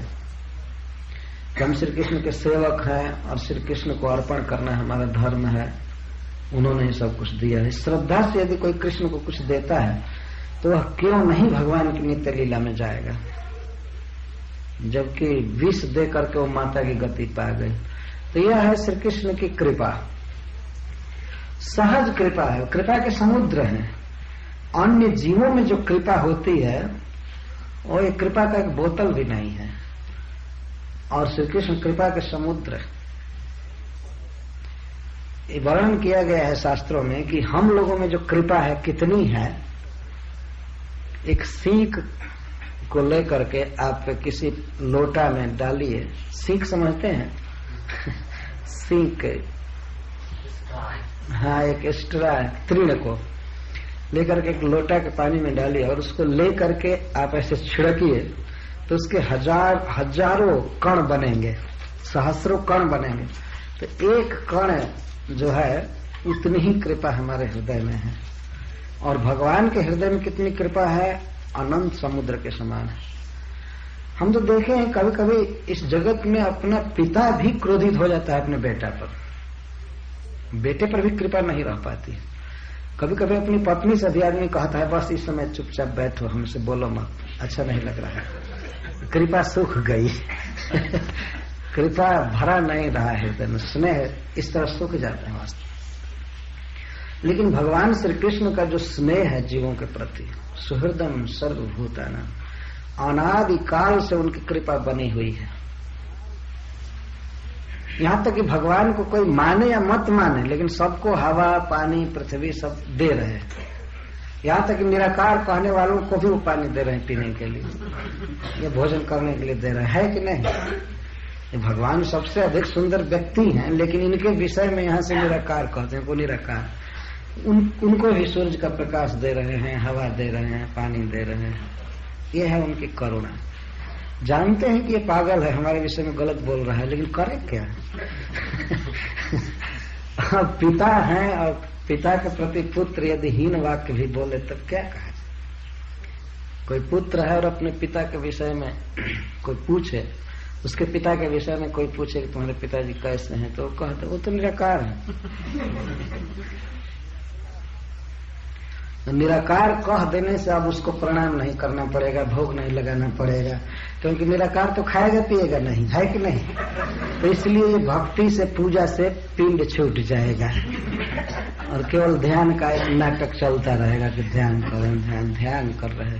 हम श्री कृष्ण के सेवक हैं और श्री कृष्ण को अर्पण करना हमारा धर्म है, उन्होंने ही सब कुछ दिया है। श्रद्धा से यदि कोई कृष्ण को कुछ देता है तो वह क्यों नहीं भगवान की नित्य लीला में जाएगा, जबकि विष दे करके वो माता की गति पा गई। तो यह है श्री कृष्ण की कृपा, सहज कृपा है, कृपा के समुद्र हैं। अन्य जीवों में जो कृपा होती है वो एक कृपा का एक बोतल भी नहीं है, और श्री कृष्ण कृपा के समुद्र। ये वर्णन किया गया है शास्त्रों में कि हम लोगों में जो कृपा है कितनी है। एक सीख को लेकर के आप किसी लोटा में डालिए, सीख समझते हैं सीख, हाँ, एक स्ट्रा तृण को लेकर के एक लोटा के पानी में डालिए और उसको लेकर के आप ऐसे छिड़किए तो उसके हजारों कण बनेंगे, सहस्रों कण बनेंगे। तो एक कण जो है उतनी ही कृपा हमारे हृदय में है, और भगवान के हृदय में कितनी कृपा है, अनंत समुद्र के समान है। हम तो देखे हैं कभी कभी इस जगत में अपना पिता भी क्रोधित हो जाता है अपने बेटा पर, बेटे पर भी कृपा नहीं रह पाती। कभी कभी अपनी पत्नी से भी आदमी कहता है बस इस समय चुपचाप बैठो, हमसे बोलो मत, अच्छा नहीं लग रहा है, कृपा सूख गई कृपा भरा नहीं रहा है हृदय में, स्नेह इस तरह सूख जाता है वास्तव। लेकिन भगवान श्री कृष्ण का जो स्नेह है जीवों के प्रति, सुहृदम सर्वभूतानां, अनादि काल से उनकी कृपा बनी हुई है। यहां तक कि भगवान को कोई माने या मत माने, लेकिन सबको हवा पानी पृथ्वी सब दे रहे हैं। यहां तक कि निराकार कहने वालों को भी वो पानी दे रहे हैं पीने के लिए, ये भोजन करने के लिए दे रहे हैं, कि नहीं। ये भगवान सबसे अधिक सुंदर व्यक्ति हैं, लेकिन इनके विषय में यहां से निराकार कहते हैं, वो निराकार। उनको भी सूरज का प्रकाश दे रहे हैं, हवा दे रहे हैं, पानी दे रहे हैं। ये है उनकी करुणा। जानते हैं कि ये पागल है, हमारे विषय में गलत बोल रहा है, लेकिन करे क्या पिता हैं और पिता के प्रति पुत्र यदि हीन वाक्य भी बोले तब क्या कहा। कोई पुत्र है और अपने पिता के विषय में कोई पूछे, उसके पिता के विषय में कोई पूछे कि तुम्हारे पिताजी कैसे हैं, तो कहते वो तो निराकार है। निराकार कह देने से अब उसको प्रणाम नहीं करना पड़ेगा, भोग नहीं लगाना पड़ेगा, क्योंकि निराकार तो खाएगा पिएगा नहीं, है कि नहीं। तो इसलिए ये भक्ति से पूजा से पिंड छूट जाएगा और केवल ध्यान का एक नाटक चलता रहेगा कि ध्यान कर रहे, ध्यान कर रहे।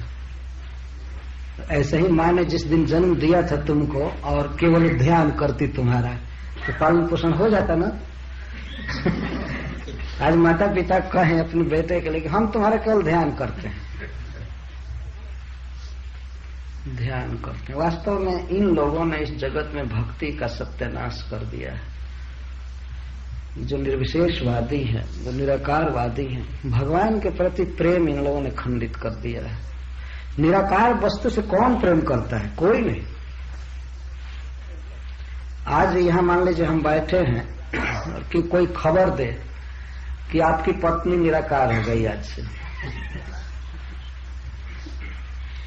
ऐसे ही माँ ने जिस दिन जन्म दिया था तुमको और केवल ध्यान करती तुम्हारा, तो पालन पोषण हो जाता ना। आज माता पिता कहें अपने बेटे के लिए कि हम तुम्हारा केवल ध्यान करते हैं, ध्यान करते हैं। वास्तव में इन लोगों ने इस जगत में भक्ति का सत्यानाश कर दिया है। जो निर्विशेषवादी है, जो निराकारवादी है, भगवान के प्रति प्रेम इन लोगों ने खंडित कर दिया है। निराकार वस्तु से कौन प्रेम करता है, कोई नहीं। आज यहाँ मान लीजिए हम बैठे हैं कि कोई खबर दे कि आपकी पत्नी निराकार हो गई आज से।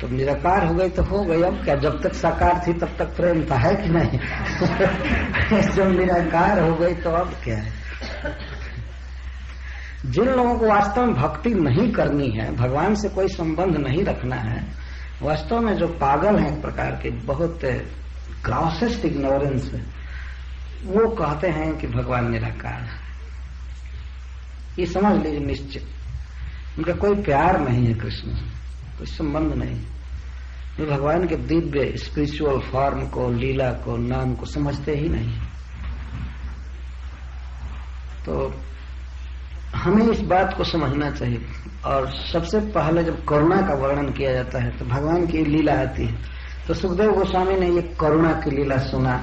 तो निराकार हो गई तो हो गई, अब क्या, जब तक साकार थी तब तक प्रेम था, है कि नहीं? जब निराकार हो गई तो अब क्या है? जिन लोगों को वास्तव में भक्ति नहीं करनी है, भगवान से कोई संबंध नहीं रखना है, वास्तव में जो पागल हैं एक प्रकार के, बहुत ग्रॉसेस्ट इग्नोरेंस है, वो कहते हैं कि भगवान निराकार है। ये समझ लीजिए निश्चित, उनका कोई प्यार नहीं है कृष्ण से, कोई संबंध नहीं। वे भगवान के दिव्य स्पिरिचुअल फॉर्म को, लीला को, नाम को समझते ही नहीं। तो हमें इस बात को समझना चाहिए। और सबसे पहले जब करुणा का वर्णन किया जाता है तो भगवान की लीला आती है। तो सुखदेव गोस्वामी ने ये करुणा की लीला सुना,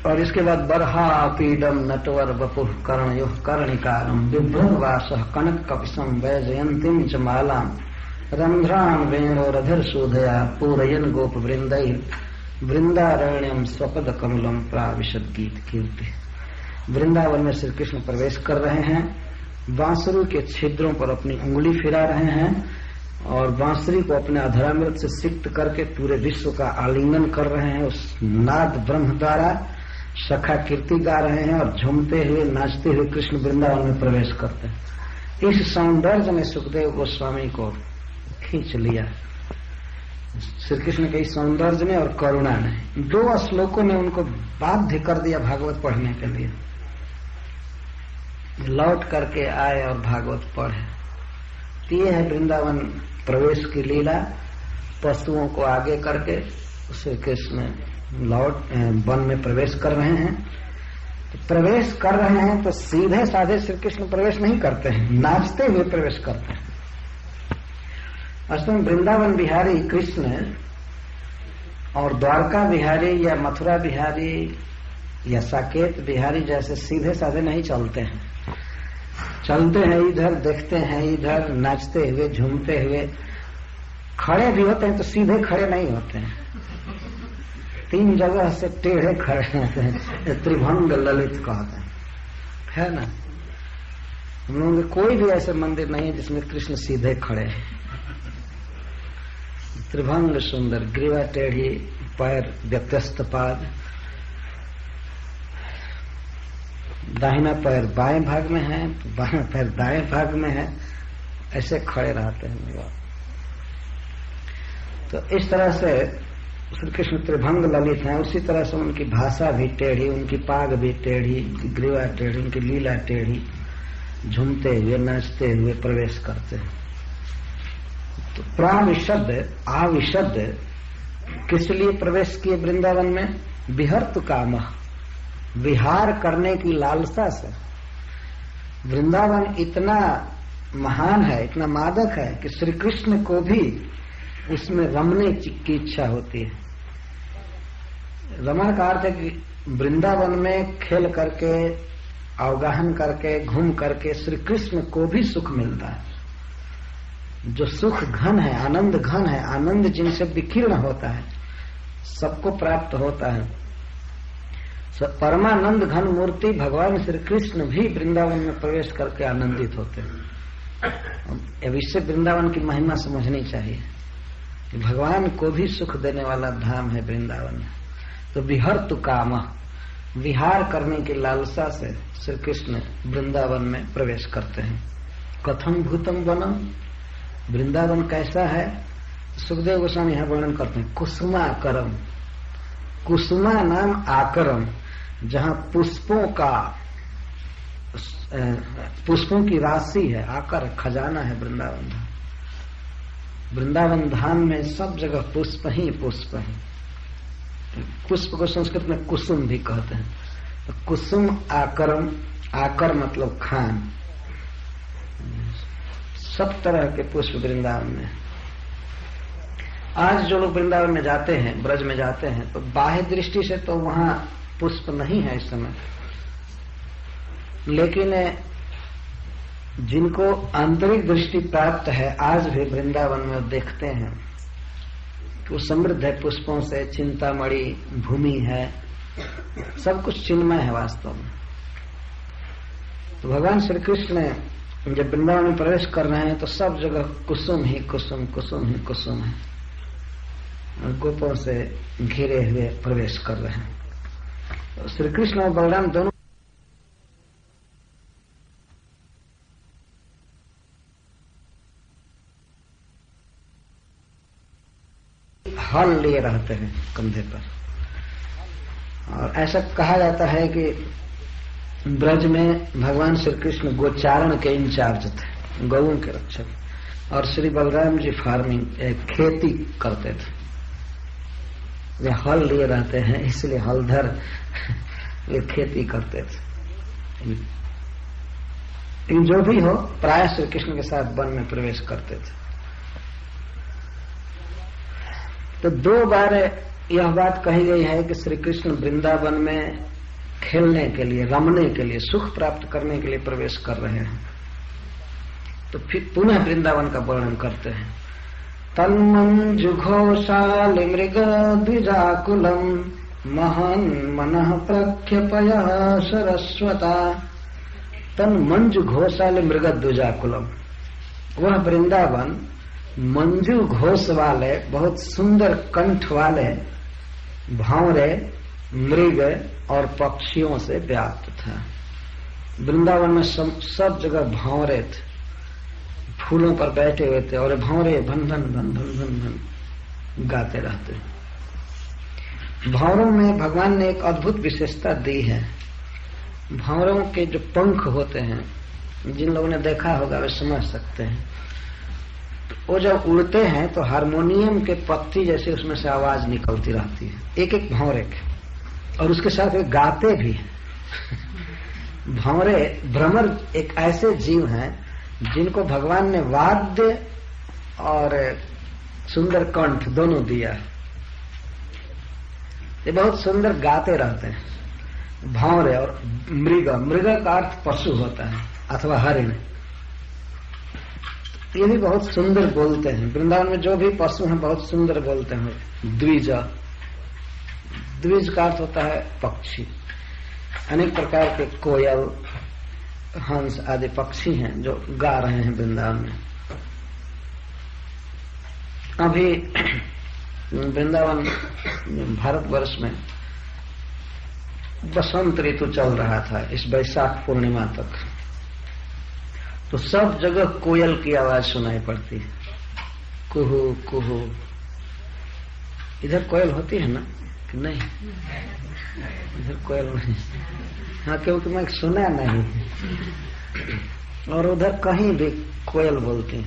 और इसके बाद बरहा पीडम नटवर बपुः कर्णयो कर्णिकारम बिभ्रवास कनक कपिशम वैजयंतीम च मालाम रंध्रान वेणोरधिर शोधया पूरयन गोप वृंदई वृंदारण्यम स्वपद कमलम प्राविशद गीत कीर्ति। वृंदावन में श्री कृष्ण प्रवेश कर रहे हैं, बांसुरी के छिद्रों पर अपनी उंगली फिरा रहे हैं और बांसुरी को अपने अधरामृत से सिक्त करके पूरे विश्व का आलिंगन कर रहे हैं। उस नाद ब्रह्म द्वारा सखा कीर्ति गा रहे हैं और झूमते हुए नाचते हुए कृष्ण वृंदावन में प्रवेश करते हैं। इस सौंदर्य में सुखदेव गोस्वामी को खींच लिया श्री कृष्ण के इस सौंदर्य ने और करुणा ने। 2 श्लोकों ने उनको बाध्य कर दिया भागवत पढ़ने के लिए। लौट करके आए और भागवत पढ़े। ये है वृंदावन प्रवेश की लीला। पशुओं को आगे करके श्री कृष्ण लौट वन में प्रवेश कर रहे हैं। तो प्रवेश कर रहे हैं तो सीधे साधे श्री कृष्ण प्रवेश नहीं करते हैं, नाचते हुए प्रवेश करते हैं। असल में वृंदावन बिहारी कृष्ण और द्वारका बिहारी या मथुरा बिहारी या साकेत बिहारी जैसे सीधे साधे नहीं चलते हैं। चलते हैं इधर, देखते हैं इधर, नाचते हुए झूमते हुए। खड़े भी होते हैं तो सीधे खड़े नहीं होते हैं, 3 जगह से टेढ़े खड़े होते हैं। त्रिभंग ललित कहते हैं, है ना। हम लोगों के कोई भी ऐसे मंदिर नहीं है जिसमें कृष्ण सीधे खड़े हैं। त्रिभंग सुंदर, ग्रीवा टेढ़ी, पैर व्यत्यस्त पाद, दाहिना पैर बाएं भाग में है, बाएं पैर दाएं भाग में है, ऐसे खड़े रहते हैं। तो इस तरह से श्री कृष्ण त्रिभंग ललित हैं। उसी तरह से उनकी भाषा भी टेढ़ी, उनकी पाग भी टेढ़ी, ग्रीवा टेढ़ी, उनकी लीला टेढ़ी, झूमते हुए नाचते हुए प्रवेश करते हैं। तो प्राविशद आविशद किस लिए प्रवेश किए वृंदावन में? विहर्तु कामः, विहार करने की लालसा से। वृंदावन इतना महान है, इतना मादक है कि श्री कृष्ण को भी उसमें रमने की इच्छा होती है। रमण का अर्थ है कि वृंदावन में खेल करके, अवगाहन करके, घूम करके श्री कृष्ण को भी सुख मिलता है। जो सुख घन है, आनंद घन है, आनंद जिनसे विकीर्ण होता है, सबको प्राप्त होता है। परमानंद घन मूर्ति भगवान श्री कृष्ण भी वृंदावन में प्रवेश करके आनंदित होते हैं। अब इससे वृंदावन की महिमा समझनी चाहिए कि भगवान को भी सुख देने वाला धाम है वृंदावन। तो विहर्तु कामः, विहार करने की लालसा से श्री कृष्ण वृंदावन में प्रवेश करते हैं। कथम भूतम वनम, वृंदावन कैसा है? सुखदेव गोस्वामी यहाँ वर्णन करते हैं। कुसुमाकरम, कुसुमा नाम आकरम, जहाँ पुष्पों की राशि है, आकर खजाना है वृंदावन धाम। वृंदावन धाम में सब जगह पुष्प ही पुष्प है। पुष्प को संस्कृत में कुसुम भी कहते हैं। तो कुसुम आकरम, आकर मतलब खान, सब तरह के पुष्प वृंदावन में। आज जो लोग वृंदावन में जाते हैं, ब्रज में जाते हैं, तो बाह्य दृष्टि से तो वहां पुष्प नहीं है इस समय, लेकिन जिनको आंतरिक दृष्टि प्राप्त है आज भी वृंदावन में देखते हैं कि वो समृद्ध है पुष्पों से, चिंतामणि भूमि है, सब कुछ चिन्मय है वास्तव में। तो भगवान श्री कृष्ण जब वृंदावन में प्रवेश कर रहे हैं तो सब जगह कुसुम ही कुसुम, कुसुम ही कुसुम है, और गोपों से घिरे हुए प्रवेश कर रहे हैं। तो श्री कृष्ण और बलराम दोनों हल लिए रहते हैं कंधे पर, और ऐसा कहा जाता है कि ब्रज में भगवान श्री कृष्ण गोचारण के इंचार्ज थे, गौओं के रक्षक, और श्री बलराम जी फार्मिंग खेती करते थे। वे हल लिए रहते हैं इसलिए हलधर वे खेती करते थे। लेकिन जो भी हो प्राय श्री कृष्ण के साथ वन में प्रवेश करते थे। तो 2 बार यह बात कही गई है कि श्री कृष्ण वृंदावन में खेलने के लिए, रमने के लिए, सुख प्राप्त करने के लिए प्रवेश कर रहे हैं। तो फिर पुनः वृंदावन का वर्णन करते हैं। तन्मंजु घोषाल मृग द्विजाकुलम महन मनः प्रख्यपय सरस्वता। तन्मंजु घोषाल मृग द्विजाकुलम, वह वृंदावन मंजू घोष वाले, बहुत सुंदर कंठ वाले भांवरे मृग और पक्षियों से व्याप्त था। वृंदावन में सब जगह भांवरे थे, फूलों पर बैठे हुए थे, और भांवरे भन भन भन भन भन भन गाते रहते। भांवरों में भगवान ने एक अद्भुत विशेषता दी है। भांवरों के जो पंख होते हैं, जिन लोगों ने देखा होगा वे समझ सकते हैं। वो जब उड़ते हैं तो हारमोनियम के पत्ती जैसे उसमें से आवाज निकलती रहती है, एक एक भंवरे के, और उसके साथ वे गाते भी हैं। भंवरे भ्रमर एक ऐसे जीव हैं जिनको भगवान ने वाद्य और सुंदर कंठ दोनों दिया है। ये बहुत सुंदर गाते रहते हैं भंवरे। और मृग, मृग का अर्थ पशु होता है अथवा हरिण। ये भी बहुत सुंदर बोलते हैं। वृंदावन में जो भी पशु हैं बहुत सुंदर बोलते हैं। द्विज, द्विज का अर्थ होता है पक्षी। अनेक प्रकार के कोयल, हंस आदि पक्षी हैं जो गा रहे हैं वृंदावन में। अभी वृंदावन भारतवर्ष में बसंत ऋतु चल रहा था, इस वैशाख पूर्णिमा तक। तो सब जगह कोयल की आवाज सुनाई पड़ती है, कुहू कुहू। इधर कोयल होती है ना कि नहीं? इधर कोयल नहीं। हाँ, क्योंकि मैं सुना नहीं। और उधर कहीं भी कोयल बोलती है।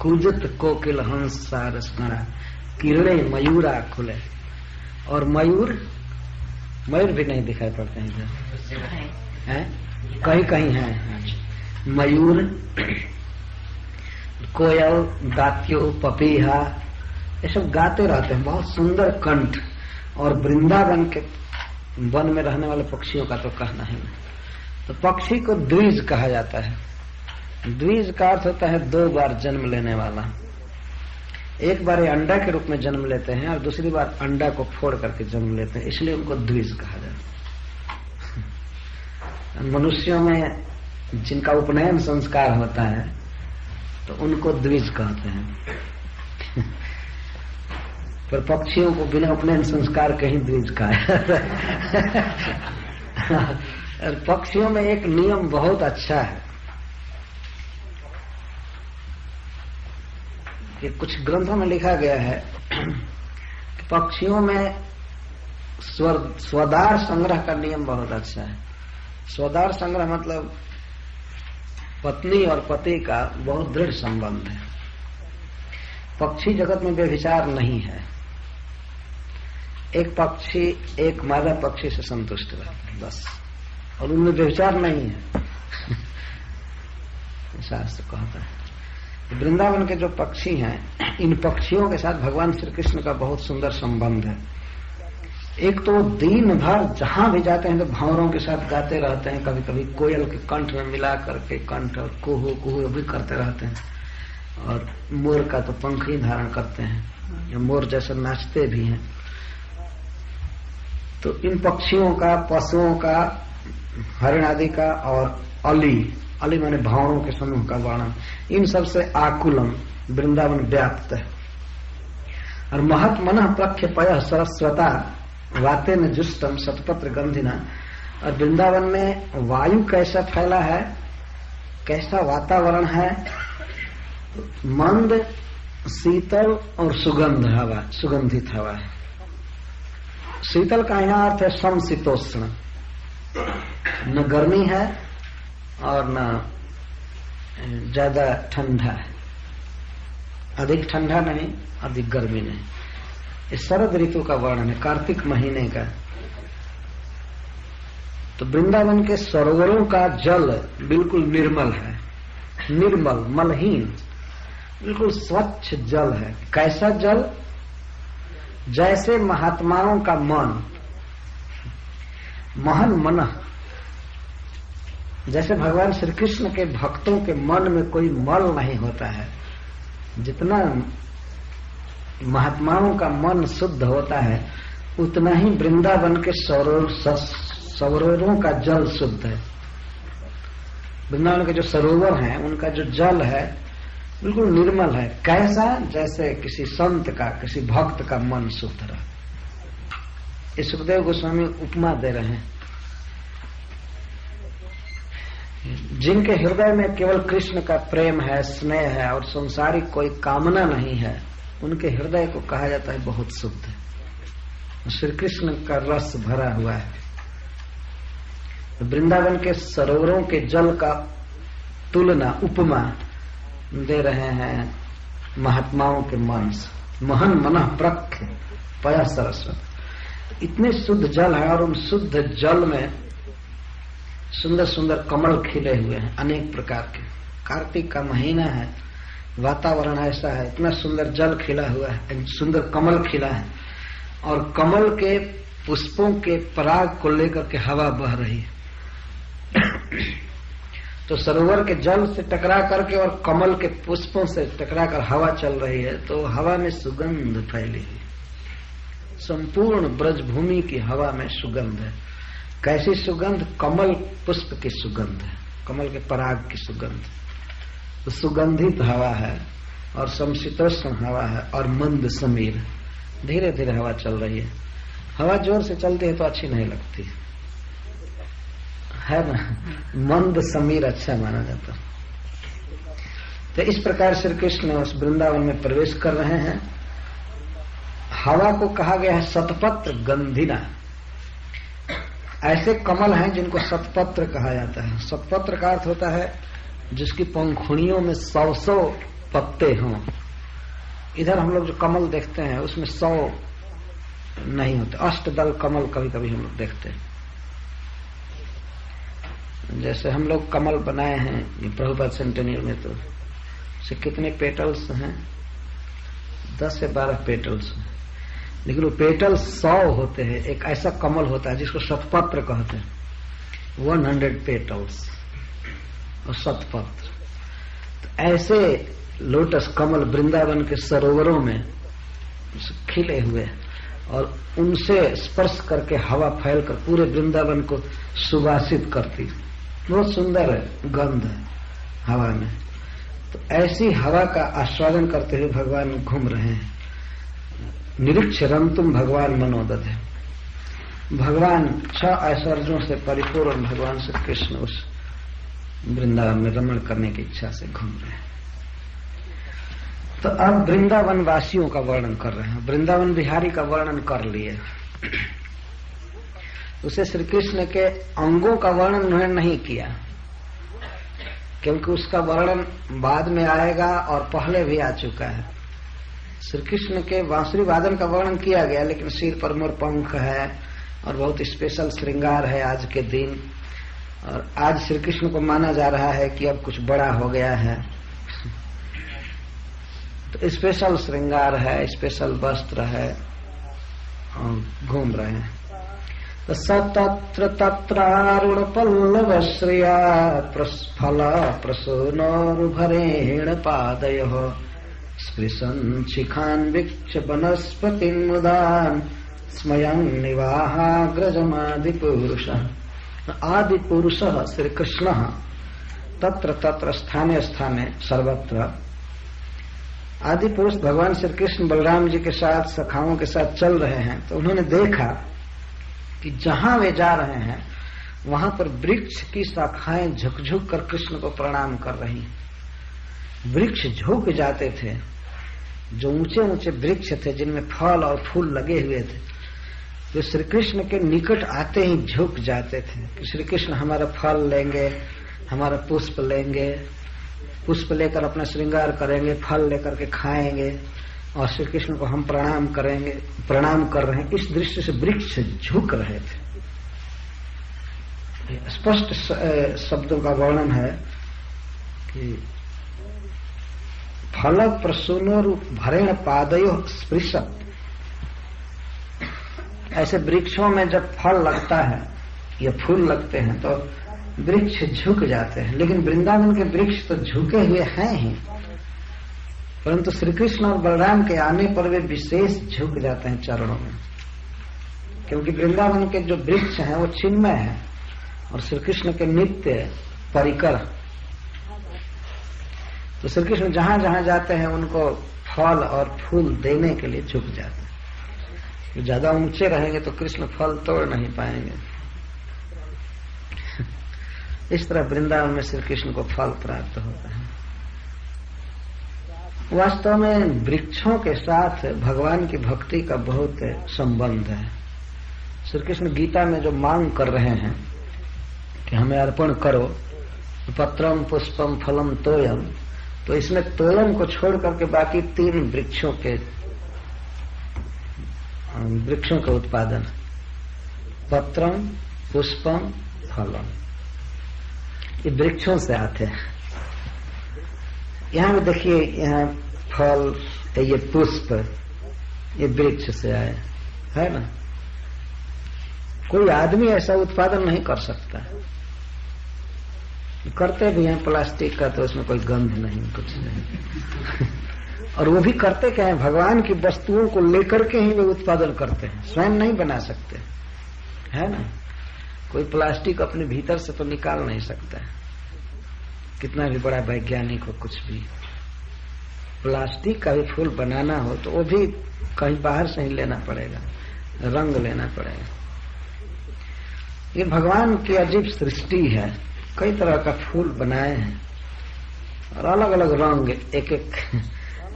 कुजत कोकिल हंस सारस नरा, किरणे मयूरा खुले। और मयूर भी नहीं दिखाई पड़ते हैं इधर, है कहीं कहीं है। मयूर, कोयल, दात्यो, पपीहा, ये सब गाते रहते हैं, बहुत सुंदर कंठ। और वृंदावन के वन में रहने वाले पक्षियों का तो कहना है। तो पक्षी को द्विज कहा जाता है। द्विज का अर्थ होता है 2 बार जन्म लेने वाला। एक बार ये अंडा के रूप में जन्म लेते हैं और दूसरी बार अंडा को फोड़ करके जन्म लेते हैं, इसलिए उनको द्विज कहा जाता है। मनुष्यों में जिनका उपनयन संस्कार होता है तो उनको द्विज कहते हैं। पर पक्षियों को बिना उपनयन संस्कार के ही द्विज कहा। और पक्षियों में एक नियम बहुत अच्छा है कि कुछ ग्रंथों में लिखा गया है कि पक्षियों में स्वदार संग्रह का नियम बहुत अच्छा है। स्वदार संग्रह मतलब पत्नी और पति का बहुत दृढ़ संबंध है। पक्षी जगत में व्यभिचार नहीं है। एक पक्षी एक मादा पक्षी से संतुष्ट रहता है बस, और उनमें व्यभिचार नहीं है। शास्त्र कहता है। वृंदावन के जो पक्षी हैं, इन पक्षियों के साथ भगवान श्री कृष्ण का बहुत सुंदर संबंध है। एक तो दिन भर जहां भी जाते हैं तो भांवरों के साथ गाते रहते हैं, कभी कभी कोयल के कंठ में मिला करके कंठ और कुहू कुहू भी करते रहते हैं। और मोर का तो पंख ही धारण करते हैं, या मोर जैसे नाचते भी हैं। तो इन पक्षियों का, पशुओं का, हरिण आदि का और अली, अली माने भावों के समूह का वर्णन, इन सब से आकुलम वृंदावन व्याप्त है। और महत मन प्रख्य पय सरस्वता वाते न जुष्टम शतपत्र गंधिना। और वृंदावन में वायु कैसा फैला है, कैसा वातावरण है, मंद शीतल और सुगंध हवा, सुगंधित हवा है। शीतल का यहाँ अर्थ है समशीतोष्ण, न गर्मी है और न ज्यादा ठंडा है, अधिक ठंडा नहीं अधिक गर्मी नहीं। इस शरद ऋतु का वर्णन है, कार्तिक महीने का। तो वृंदावन के सरोवरों का जल बिल्कुल निर्मल है, निर्मल मलहीन, बिल्कुल स्वच्छ जल है। कैसा जल, जैसे महात्माओं का मन, महन मन, जैसे भगवान श्री कृष्ण के भक्तों के मन में कोई मल नहीं होता है, जितना महात्माओं का मन शुद्ध होता है उतना ही वृंदावन के सरोवरों का जल शुद्ध है। वृंदावन के जो सरोवर हैं उनका जो जल है बिल्कुल निर्मल है। कैसा, जैसे किसी संत का, किसी भक्त का मन शुद्ध रहा। इस सुखदेव गोस्वामी उपमा दे रहे हैं। जिनके हृदय में केवल कृष्ण का प्रेम है, स्नेह है और संसारिक कोई कामना नहीं है, उनके हृदय को कहा जाता है बहुत शुद्ध। श्री कृष्ण का रस भरा हुआ है। वृंदावन के सरोवरों के जल का तुलना, उपमा दे रहे हैं महात्माओं के मन से। महन मन प्रख्य पय सरस्वती, इतने शुद्ध जल है और उन शुद्ध जल में सुंदर सुंदर कमल खिले हुए हैं अनेक प्रकार के। कार्तिक का महीना है, वातावरण ऐसा है, इतना सुंदर जल खिला हुआ है, सुंदर कमल खिला है और कमल के पुष्पों के पराग को लेकर के हवा बह रही है। तो सरोवर के जल से टकरा करके और कमल के पुष्पों से टकरा कर हवा चल रही है, तो हवा में सुगंध फैली है। संपूर्ण ब्रजभूमि की हवा में सुगंध है। कैसी सुगंध, कमल पुष्प की सुगंध है, कमल के पराग की सुगंध। तो सुगंधित हवा है और समशीतोष्ण हवा है और मंद समीर, धीरे धीरे हवा चल रही है। हवा जोर से चलती है तो अच्छी नहीं लगती है ना, मंद समीर अच्छा माना जाता। तो इस प्रकार श्री कृष्ण उस वृंदावन में प्रवेश कर रहे हैं। हवा को कहा गया है शतपत्र गंधिना। ऐसे कमल हैं जिनको शतपत्र कहा जाता है। शतपत्र का अर्थ होता है जिसकी पंखुड़ियों में 100 पत्ते हों। इधर हम लोग जो कमल देखते हैं उसमें 100 नहीं होते, अष्टदल कमल कभी कभी हम लोग देखते हैं। जैसे हम लोग कमल बनाए हैं प्रभुपाद सेंटेनियर में, तो से कितने पेटल्स हैं, 10 से 12 पेटल्स हैं, लेकिन वो पेटल 100 होते हैं। एक ऐसा कमल होता है जिसको शतपत्र कहते हैं, 100 पेटल्स और शतपत्र। तो ऐसे लोटस कमल वृंदावन के सरोवरों में खिले हुए और उनसे स्पर्श करके हवा फैलकर पूरे वृंदावन को सुवासित करती। बहुत सुंदर है, गंध है हवा में। तो ऐसी हवा का आस्वादन करते हुए भगवान घूम रहे हैं। निरीक्ष रंतुम भगवान मनोदध है। भगवान 6 ऐश्वर्यों से परिपूर्ण भगवान श्री कृष्ण उस वृंदावन में रमण करने की इच्छा से घूम रहे हैं। तो अब वृंदावन वासियों का वर्णन कर रहे हैं। वृंदावन बिहारी का वर्णन कर लिए। उसे श्री कृष्ण के अंगों का वर्णन उन्होंने नहीं किया, क्योंकि उसका वर्णन बाद में आएगा और पहले भी आ चुका है। श्री कृष्ण के बांसुरी वादन का वर्णन किया गया, लेकिन सिर पर मोर पंख है और बहुत स्पेशल श्रृंगार है आज के दिन। और आज श्री कृष्ण को माना जा रहा है कि अब कुछ बड़ा हो गया है, तो स्पेशल श्रृंगार है, स्पेशल वस्त्र है और घूम रहे हैं। सतत्र तत्रारुण पल्लव श्रिया प्रस्फल प्रसूनोर्भरेण पादयोः स्पृशन् शिखान् वीक्ष वनस्पतिं मुदान् स्मयं निवाहाग्रजमादिपुरुषः। आदिपुरुषः श्री कृष्णः तत्र तत्र स्थाने स्थाने सर्वत्र आदि पुरुष भगवान श्री कृष्ण बलराम जी के साथ सखाओं के साथ चल रहे हैं, तो उन्होंने देखा कि जहां वे जा रहे हैं वहां पर वृक्ष की शाखाएं झुक झुक कर कृष्ण को प्रणाम कर रही हैं। वृक्ष झुक जाते थे, जो ऊंचे ऊंचे वृक्ष थे जिनमें फल और फूल लगे हुए थे, तो श्री कृष्ण के निकट आते ही झुक जाते थे कि श्री कृष्ण हमारा फल लेंगे, हमारा पुष्प लेंगे, पुष्प लेकर अपना श्रृंगार करेंगे, फल लेकर के खाएंगे और श्री कृष्ण को हम प्रणाम करेंगे, प्रणाम कर रहे हैं। इस दृष्टि से वृक्ष झुक रहे थे। स्पष्ट शब्दों का वर्णन है कि फल प्रसूनोर भरेण पादयो स्पृशत। ऐसे वृक्षों में जब फल लगता है या फूल लगते हैं तो वृक्ष झुक जाते हैं, लेकिन वृंदावन के वृक्ष तो झुके हुए हैं ही, परंतु श्री कृष्ण और बलराम के आने पर वे विशेष झुक जाते हैं चरणों में, क्योंकि वृंदावन के जो वृक्ष हैं वो चिन्मय है और श्री कृष्ण के नित्य परिकर। तो श्री कृष्ण जहां जहां जाते हैं उनको फल और फूल देने के लिए झुक जाते हैं। ज्यादा ऊंचे रहेंगे तो कृष्ण फल तोड़ नहीं पाएंगे। इस तरह वृंदावन में श्री कृष्ण को फल प्राप्त होता है। वास्तव में वृक्षों के साथ भगवान की भक्ति का बहुत संबंध है। श्री कृष्ण गीता में जो मांग कर रहे हैं कि हमें अर्पण करो पत्रम पुष्पम फलम तोयम, तो इसमें तोयम को छोड़ करके बाकी 3 वृक्षों का उत्पादन, पत्रम पुष्पम फलम, ये वृक्षों से आते हैं। यहाँ में देखिए, यहाँ फल, ये पुष्प, ये वृक्ष से आए है ना। कोई आदमी ऐसा उत्पादन नहीं कर सकता। करते भी हैं प्लास्टिक का, तो उसमें कोई गंध नहीं, कुछ नहीं। और वो भी करते क्या है, भगवान की वस्तुओं को लेकर के ही वे उत्पादन करते हैं, स्वयं नहीं बना सकते, है ना। कोई प्लास्टिक अपने भीतर से तो निकाल नहीं सकता है, कितना भी बड़ा वैज्ञानिक हो, कुछ भी। प्लास्टिक का भी फूल बनाना हो तो वो भी कहीं बाहर से ही लेना पड़ेगा, रंग लेना पड़ेगा। ये भगवान की अजीब सृष्टि है, कई तरह का फूल बनाए हैं और अलग अलग रंग,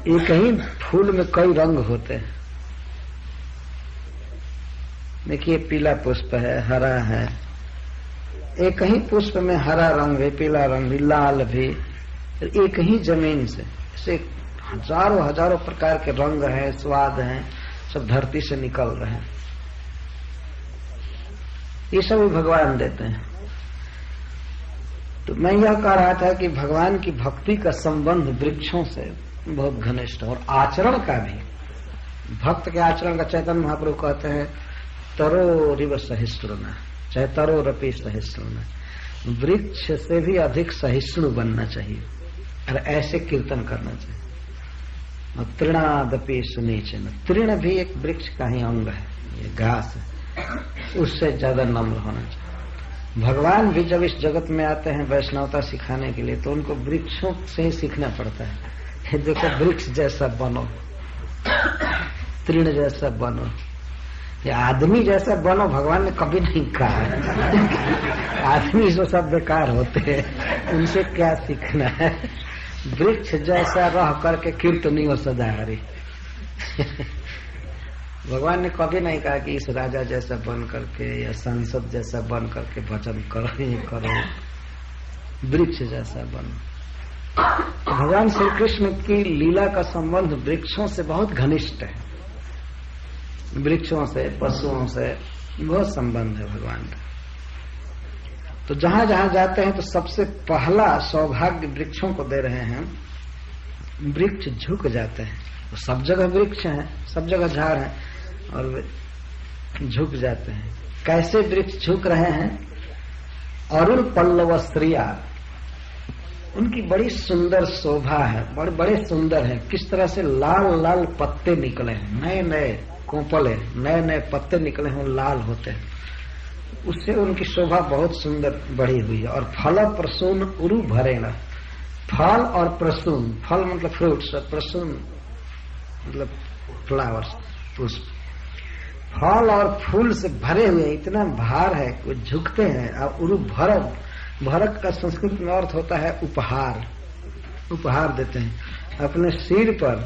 एक ही फूल में कई रंग होते हैं। देखिए, पीला पुष्प है, हरा है, एक ही पुष्प में हरा रंग भी, पीला रंग भी, लाल भी, एक ही जमीन से ऐसे हजारों हजारों प्रकार के रंग हैं, स्वाद हैं, सब धरती से निकल रहे हैं। ये सब भी भगवान देते हैं। तो मैं यह कह रहा था कि भगवान की भक्ति का संबंध वृक्षों से बहुत घनिष्ठ, और आचरण का भी, भक्त के आचरण का चैतन्य महाप्रभु कहते हैं तरोरिव सहिष्णुना, चाहे तरोरपि सहिष्णुना, वृक्ष से भी अधिक सहिष्णु बनना चाहिए और ऐसे कीर्तन करना चाहिए। और तृणादपि सुनीचन, तृण भी एक वृक्ष का ही अंग है, ये घास है, उससे ज्यादा नम्र होना चाहिए। भगवान भी जब इस जगत में आते हैं वैष्णवता सिखाने के लिए, तो उनको वृक्षों से ही सीखना पड़ता है। देखो, वृक्ष जैसा बनो, तृण जैसा बनो, या आदमी जैसा बनो, भगवान ने कभी नहीं कहा। आदमी जो सब बेकार होते हैं, उनसे क्या सीखना है। वृक्ष जैसा रह करके कीर्तनी हो सदा हरि। भगवान ने कभी नहीं कहा कि इस राजा जैसा बन करके या सांसद जैसा बन करके भजन करो, ये करो। वृक्ष जैसा बनो। भगवान श्री कृष्ण की लीला का संबंध वृक्षों से बहुत घनिष्ठ है। वृक्षों से, पशुओं से बहुत संबंध है भगवान का। तो जहां जहां जाते हैं तो सबसे पहला सौभाग्य वृक्षों को दे रहे हैं। वृक्ष झुक जाते हैं, तो सब जगह वृक्ष हैं, सब जगह झाड़ है और वे झुक जाते हैं। कैसे वृक्ष झुक रहे हैं? अरुण पल्लव स्त्रिया, उनकी बड़ी सुंदर शोभा है, बड़े बड़े सुंदर है। किस तरह से लाल लाल पत्ते निकले हैं, नए नए कोपल है, नए नए पत्ते निकले हैं, लाल होते हैं। उससे उनकी शोभा बहुत सुंदर बढ़ी हुई है। और फल प्रसून उरु भरेगा, फल और प्रसून, फल मतलब फ्रूट्स और प्रसून मतलब फ्लावर्स, पुष्प, फल और फूल से भरे हुए, इतना भार है वो झुकते हैं। और उरु भरक, भरक का संस्कृत में अर्थ होता है उपहार, उपहार देते हैं। अपने सिर पर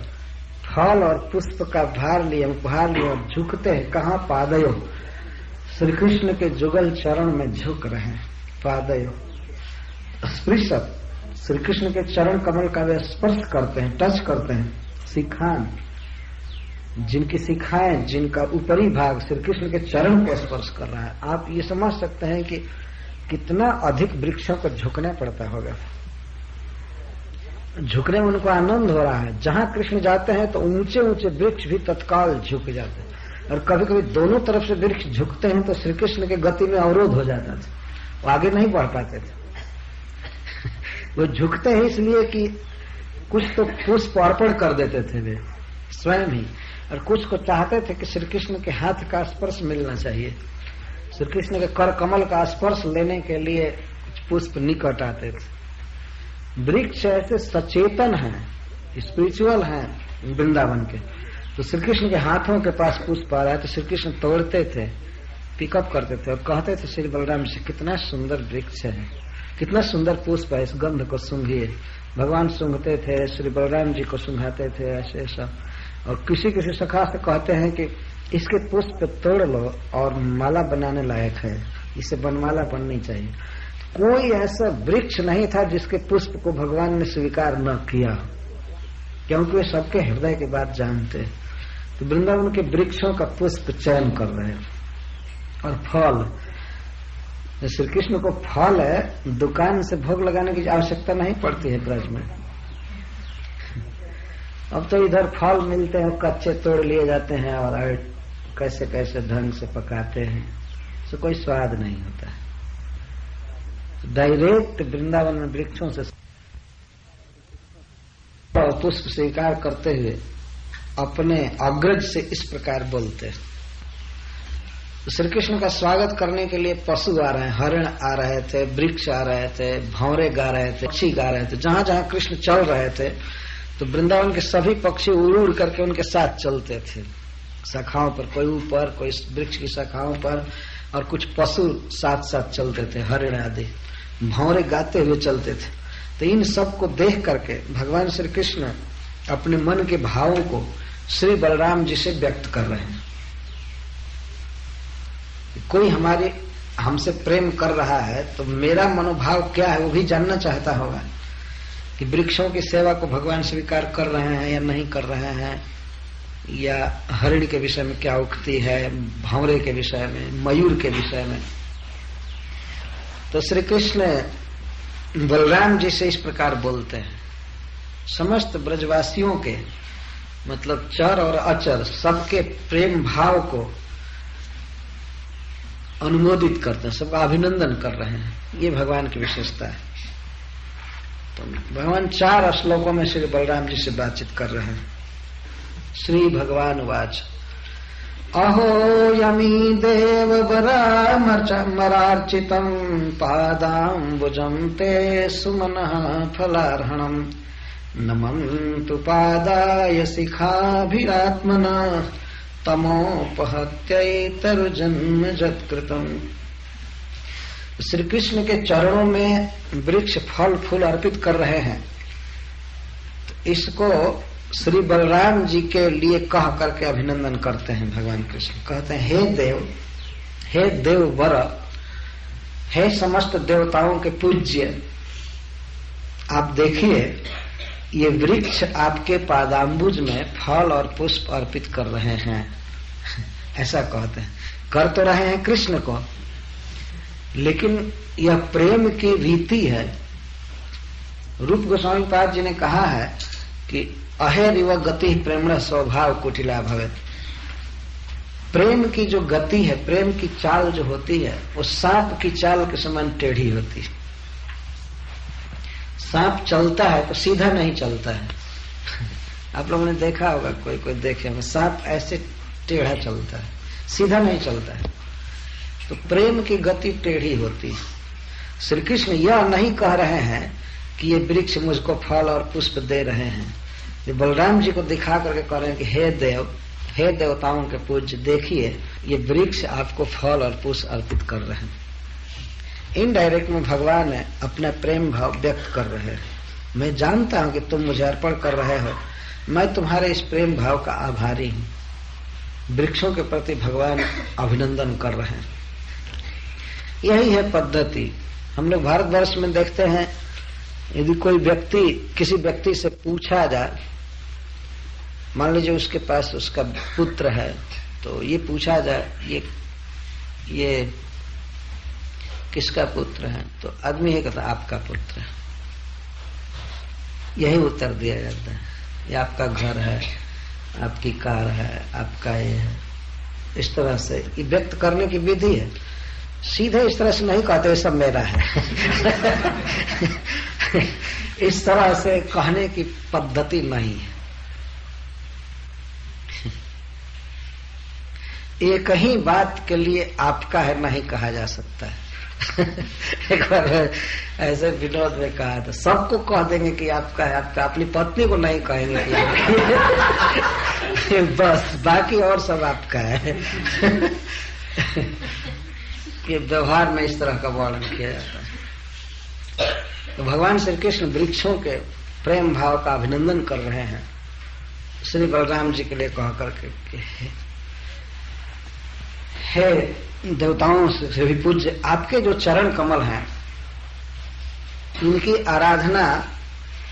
फल और पुष्प का भार लिए, उपहार लिए और झुकते हैं। कहाँ? पादयो, श्री कृष्ण के जुगल चरण में झुक रहे हैं। पादयो स्पृशत, श्री कृष्ण के चरण कमल का वे स्पर्श करते हैं, टच करते हैं। शिखान, जिनकी शिखाएं, जिनका ऊपरी भाग श्री कृष्ण के चरण को स्पर्श कर रहा है। आप ये समझ सकते हैं कि कितना अधिक वृक्षों को झुकना पड़ता होगा। झुकने में उनको आनंद हो रहा है। जहां कृष्ण जाते हैं तो ऊंचे ऊंचे वृक्ष भी तत्काल झुक जाते हैं। और कभी कभी दोनों तरफ से वृक्ष झुकते हैं तो श्री कृष्ण के गति में अवरोध हो जाता था, वो आगे नहीं बढ़ पाते थे। वो झुकते हैं इसलिए कि कुछ तो पुष्प अर्पण कर देते थे वे स्वयं ही, और कुछ को चाहते थे कि श्री कृष्ण के हाथ का स्पर्श मिलना चाहिए। श्री कृष्ण के कर कमल का स्पर्श लेने के लिए कुछ पुष्प निकट आते थे। वृक्ष ऐसे सचेतन हैं, स्पिरिचुअल हैं वृंदावन के। तो श्री कृष्ण के हाथों के पास पुष्प आ रहा है तो श्री कृष्ण तोड़ते थे, पिकअप करते थे और कहते थे श्री बलराम से, कितना सुंदर वृक्ष है, कितना सुंदर पुष्प है, इस गंध को सूंघिए। भगवान सूंघते थे, श्री बलराम जी को सूंघाते थे, ऐसे सब। और किसी किसी सखा से कहते हैं कि इसके पुष्प तोड़ लो और माला बनाने लायक है, इसे बनमाला बननी चाहिए। कोई ऐसा वृक्ष नहीं था जिसके पुष्प को भगवान ने स्वीकार न किया, क्योंकि वे सबके हृदय की बात जानते। तो वृंदावन के वृक्षों का पुष्प चयन कर रहे हैं। और फल, श्री कृष्ण को फल है, दुकान से भोग लगाने की आवश्यकता नहीं पड़ती है ब्रज में। अब तो इधर फल मिलते हैं, कच्चे तोड़ लिए जाते हैं और कैसे कैसे ढंग से पकाते हैं, तो कोई स्वाद नहीं होता है। डायरेक्ट वृंदावन में वृक्षों से पुष्प स्वीकार करते हुए अपने अग्रज से इस प्रकार बोलते हैं। श्री कृष्ण का स्वागत करने के लिए पशु आ रहे हैं, हरिण आ रहे थे, वृक्ष आ रहे थे, भंवरे गा रहे थे, पक्षी गा रहे थे। जहां जहां कृष्ण चल रहे थे तो वृंदावन के सभी पक्षी उड़ उड़ करके उनके साथ चलते थे, शाखाओं पर, कोई ऊपर, कोई वृक्ष की शाखाओं पर, और कुछ पशु साथ साथ चलते थे, हरिण आदि, भंवरे गाते हुए चलते थे। तो इन सब को देख करके भगवान श्री कृष्ण अपने मन के भावों को श्री बलराम जी से व्यक्त कर रहे हैं। कोई हमारे हमसे प्रेम कर रहा है तो मेरा मनोभाव क्या है वो भी जानना चाहता होगा कि वृक्षों की सेवा को भगवान स्वीकार कर रहे हैं या नहीं कर रहे हैं, या हरिण के विषय में क्या उक्ति है, भंवरे के विषय में, मयूर के विषय में। तो श्री कृष्ण बलराम जी से इस प्रकार बोलते हैं। समस्त ब्रजवासियों के, मतलब चर और अचर, सबके प्रेम भाव को अनुमोदित करते हैं, सबका अभिनंदन कर रहे हैं। ये भगवान की विशेषता है। तो भगवान 4 श्लोकों में श्री बलराम जी से बातचीत कर रहे हैं। श्री भगवान वाच, अहो यमी देव मरार्चितम पादाम्बुजं ते सुमनः फलार्हणम् नमन्तु पादाय शिखाभिरात्मना तमोपहत्यै तरुजन्म जत्कृतम्। श्री कृष्ण के चरणों में वृक्ष फल फूल अर्पित कर रहे हैं। इसको श्री बलराम जी के लिए कह करके अभिनंदन करते हैं। भगवान कृष्ण कहते हैं, हे देव वर, हे समस्त देवताओं के पूज्य, आप देखिए ये वृक्ष आपके पादाम्बुज में फल और पुष्प अर्पित कर रहे हैं। ऐसा कहते हैं। कर तो रहे हैं कृष्ण को, लेकिन यह प्रेम की रीति है। रूप गोस्वामी पाद जी ने कहा है कि अहेरिव गति प्रेम स्वभाव कुटिला भवेत। प्रेम की जो गति है, प्रेम की चाल जो होती है, वो सांप की चाल के समान टेढ़ी होती है। सांप चलता है तो सीधा नहीं चलता है। आप लोगों ने देखा होगा, कोई कोई देखे होगा, सांप ऐसे टेढ़ा चलता है, सीधा नहीं चलता है। तो प्रेम की गति टेढ़ी होती है। श्री कृष्ण यह नहीं कह रहे हैं कि ये वृक्ष मुझको फल और पुष्प दे रहे हैं। ये बलराम जी को दिखा करके कह रहे हैं कि हे देव, हे देवताओं के पूज्य, देखिए ये वृक्ष आपको फल और पुष्प अर्पित कर रहे हैं। इनडायरेक्ट में भगवान अपना प्रेम भाव व्यक्त कर रहे हैं। मैं जानता हूं कि तुम मुझे अर्पण कर रहे हो, मैं तुम्हारे इस प्रेम भाव का आभारी हूं। वृक्षों के प्रति भगवान अभिनंदन कर रहे हैं। यही है पद्धति। हम लोग भारतवर्ष में देखते हैं, यदि कोई व्यक्ति किसी व्यक्ति से पूछा जाए, मान लीजिए उसके पास उसका पुत्र है, तो ये पूछा जाए ये किसका पुत्र है, तो आदमी ये कहता आपका पुत्र है। यही उत्तर दिया जाता है, ये आपका घर है, आपकी कार है, आपका ये है। इस तरह से ये व्यक्त करने की विधि है। सीधे इस तरह से नहीं कहते सब मेरा है। इस तरह से कहने की पद्धति नहीं है। एक ही बात के लिए आपका है नहीं कहा जा सकता है। एक बार ऐसे विनोद में कहा था, सबको कह देंगे कि आपका है, आपका, अपनी पत्नी को नहीं कहेंगे कि बस बाकी और सब आपका है। ये व्यवहार में इस तरह का वर्णन किया जाता है। तो भगवान श्री कृष्ण वृक्षों के प्रेम भाव का अभिनंदन कर रहे हैं श्री बलराम जी के लिए कह करके, हे देवताओं से भी पूज्य, आपके जो चरण कमल हैं इनकी आराधना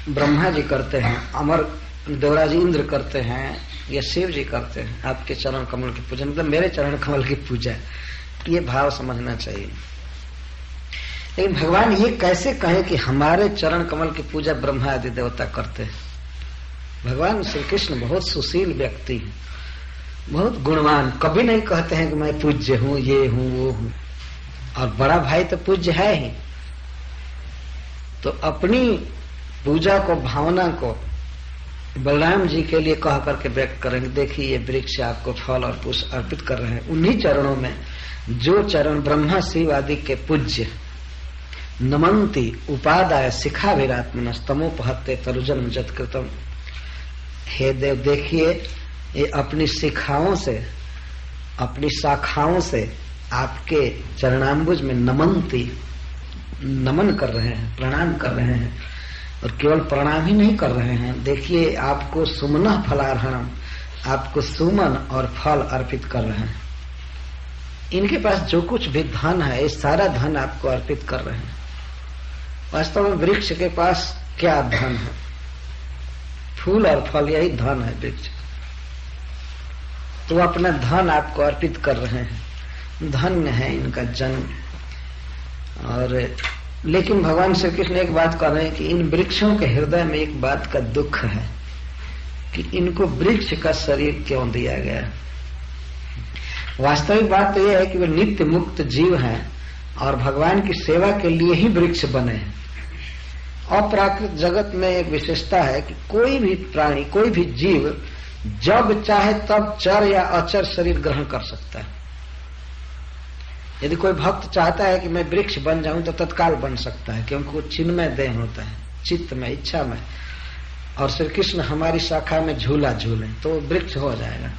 ब्रह्मा जी करते हैं, अमर देवराज इंद्र करते हैं, या शिव जी करते हैं। आपके चरण कमल की पूजा मतलब मेरे चरण कमल की पूजा, ये भाव समझना चाहिए। लेकिन भगवान ये कैसे कहे कि हमारे चरण कमल की पूजा ब्रह्मा आदि देवता करते हैं। भगवान श्री कृष्ण बहुत सुशील व्यक्ति है, बहुत गुणवान। कभी नहीं कहते हैं कि मैं पूज्य हूं, ये हूं, वो हूं। और बड़ा भाई तो पूज्य है ही, तो अपनी पूजा को, भावना को बलराम जी के लिए कह करके व्यक्त करेंगे। देखिए ये वृक्ष आपको फल और पुष्प अर्पित कर रहे हैं। उन्हीं चरणों में जो चरण ब्रह्मा शिव आदि के पूज्य नमंती उपादाय शिखा विरात्मन स्तमोपहत्ते तरुजन जत्कृतम। हे देव, देखिए ये अपनी शिखाओं से, अपनी शाखाओं से आपके चरणाम्बुज में नमंती, नमन कर रहे हैं, प्रणाम कर रहे हैं। और केवल प्रणाम ही नहीं कर रहे हैं, देखिए आपको सुमन फलार्हणम, आपको सुमन और फल अर्पित कर रहे हैं। इनके पास जो कुछ भी धन है, ये सारा धन आपको अर्पित कर रहे हैं। वास्तव में वृक्ष के पास क्या धन है? फूल और फल, यही धन है वृक्ष। तो अपना धन आपको अर्पित कर रहे हैं। धन्य है इनका जन्म। और लेकिन भगवान श्री कृष्ण एक बात कह रहे हैं कि इन वृक्षों के हृदय में एक बात का दुख है कि इनको वृक्ष का शरीर क्यों दिया गया। वास्तविक बात तो यह है कि वे नित्य मुक्त जीव हैं और भगवान की सेवा के लिए ही वृक्ष बने हैं। अप्राकृत जगत में एक विशेषता है कि कोई भी प्राणी, कोई भी जीव जब चाहे तब चर या अचर शरीर ग्रहण कर सकता है। यदि कोई भक्त चाहता है कि मैं वृक्ष बन जाऊं तो तत्काल बन सकता है, क्योंकि वो चिन्मय देह होता है, चित्त में, इच्छा में। और श्री कृष्ण हमारी शाखा में झूला झूले तो वृक्ष हो जाएगा।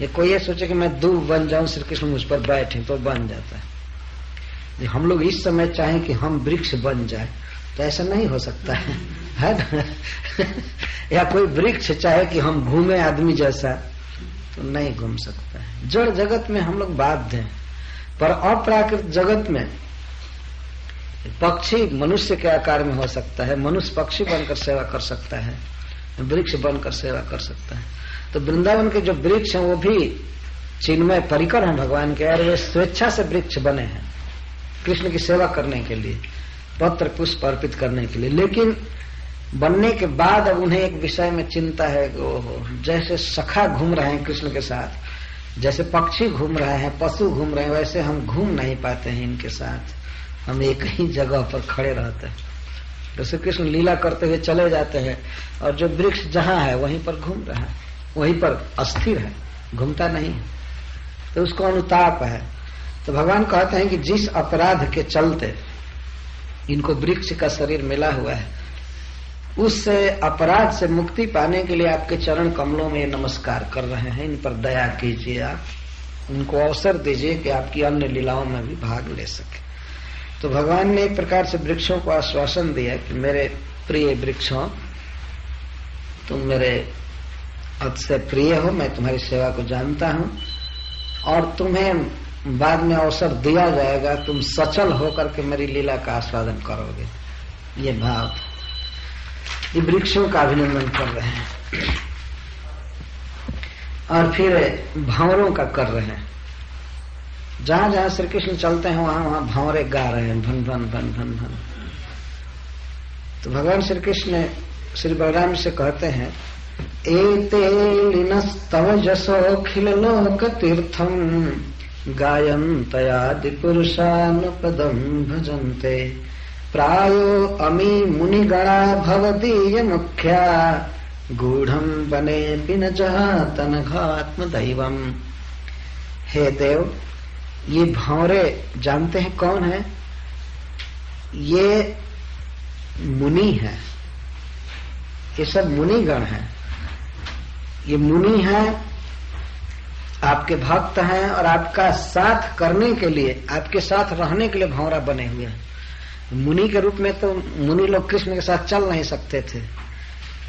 ये कोई ये सोचे कि मैं दूब बन जाऊं, श्री कृष्ण मुझ पर बैठे, तो बन जाता है। हम लोग इस समय चाहें कि हम वृक्ष बन जाए तो ऐसा नहीं हो सकता है ना? या कोई वृक्ष चाहे कि हम घूमे आदमी जैसा, तो नहीं घूम सकता है। जड़ जगत में हम लोग बाध्य हैं, पर अप्राकृत जगत में पक्षी मनुष्य के आकार में हो सकता है, मनुष्य पक्षी बनकर सेवा कर सकता है, वृक्ष बनकर सेवा कर सकता है। तो वृंदावन के जो वृक्ष हैं वो भी चिन्मय परिकर हैं भगवान के, और वे स्वेच्छा से वृक्ष बने हैं कृष्ण की सेवा करने के लिए, पत्र पुष्प अर्पित करने के लिए। लेकिन बनने के बाद अब उन्हें एक विषय में चिंता है कि ओहो, जैसे सखा घूम रहे हैं कृष्ण के साथ, जैसे पक्षी घूम रहे हैं, पशु घूम रहे हैं, वैसे हम घूम नहीं पाते हैं इनके साथ। हम एक ही जगह पर खड़े रहते हैं। जैसे कृष्ण लीला करते हुए चले जाते हैं और जो वृक्ष जहां है वहीं पर घूम रहा है, वहीं पर अस्थिर है, घूमता नहीं है, तो उसको अनुताप है। तो भगवान कहते हैं कि जिस अपराध के चलते इनको वृक्ष का शरीर मिला हुआ है, उस अपराध से मुक्ति पाने के लिए आपके चरण कमलों में नमस्कार कर रहे हैं। इन पर दया कीजिए, आप उनको अवसर दीजिए कि आपकी अन्य लीलाओं में भी भाग ले सके। तो भगवान ने एक प्रकार से वृक्षों को आश्वासन दिया कि मेरे प्रिय वृक्षों, तुम मेरे अतिशय प्रिय हो, मैं तुम्हारी सेवा को जानता हूं और तुम्हें बाद में अवसर दिया जाएगा, तुम सचल होकर के मेरी लीला का आस्वादन करोगे। ये भाव ये वृक्षों का अभिनंदन कर रहे हैं। और फिर भंवरों का कर रहे हैं। जहां जहां श्री कृष्ण चलते हैं वहां वहां भंवरे गा रहे हैं, भन भन भन भन भन। तो भगवान श्री कृष्ण श्री बलराम से कहते हैं, एते लीनस्तव जसोऽखिल लोक तीर्थम गायन्तयादि पुरुषानुपदं भजन्ते प्रायो अमी मुनिगणा भवदीय मुख्या गूढ़ं बनेऽपि न जहातनघात्म दैवम्। हे देव, ये भंवरे जानते हैं कौन है? ये मुनि है, ये सब मुनिगण हैं। ये मुनि हैं, आपके भक्त हैं और आपका साथ करने के लिए, आपके साथ रहने के लिए भंवरा बने हुए हैं। मुनि के रूप में तो मुनि लोग कृष्ण के साथ चल नहीं सकते थे,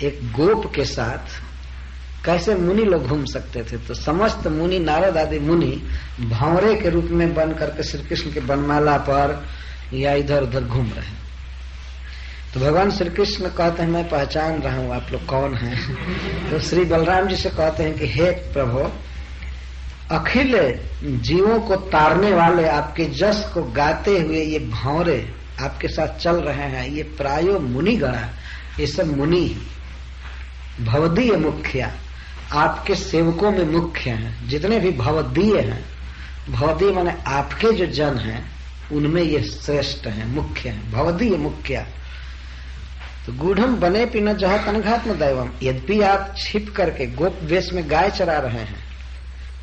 एक गोप के साथ कैसे मुनि लोग घूम सकते थे? तो समस्त मुनि, नारद आदि मुनि भंवरे के रूप में बन करके श्री कृष्ण के वनमाला पर या इधर उधर घूम रहे हैं। तो भगवान श्री कृष्ण कहते हैं, मैं पहचान रहा हूं आप लोग कौन हैं। तो श्री बलराम जी से कहते हैं कि हे प्रभु, अखिल जीवों को तारने वाले, आपके जस को गाते हुए ये भंवरे आपके साथ चल रहे हैं। ये प्रायो मुनिगणा, ये सब मुनि भवदीय मुख्या, आपके सेवकों में मुख्य हैं। जितने भी भवदीय हैं, भवदीय माने आपके जो जन हैं उनमें ये श्रेष्ठ हैं, मुख्य हैं, भवदीय मुख्या। तो गूढ़म बने पिन जहाँ तनघात्म दैवम, यद्यपि आप छिप करके गोप वेश में गाय चरा रहे हैं,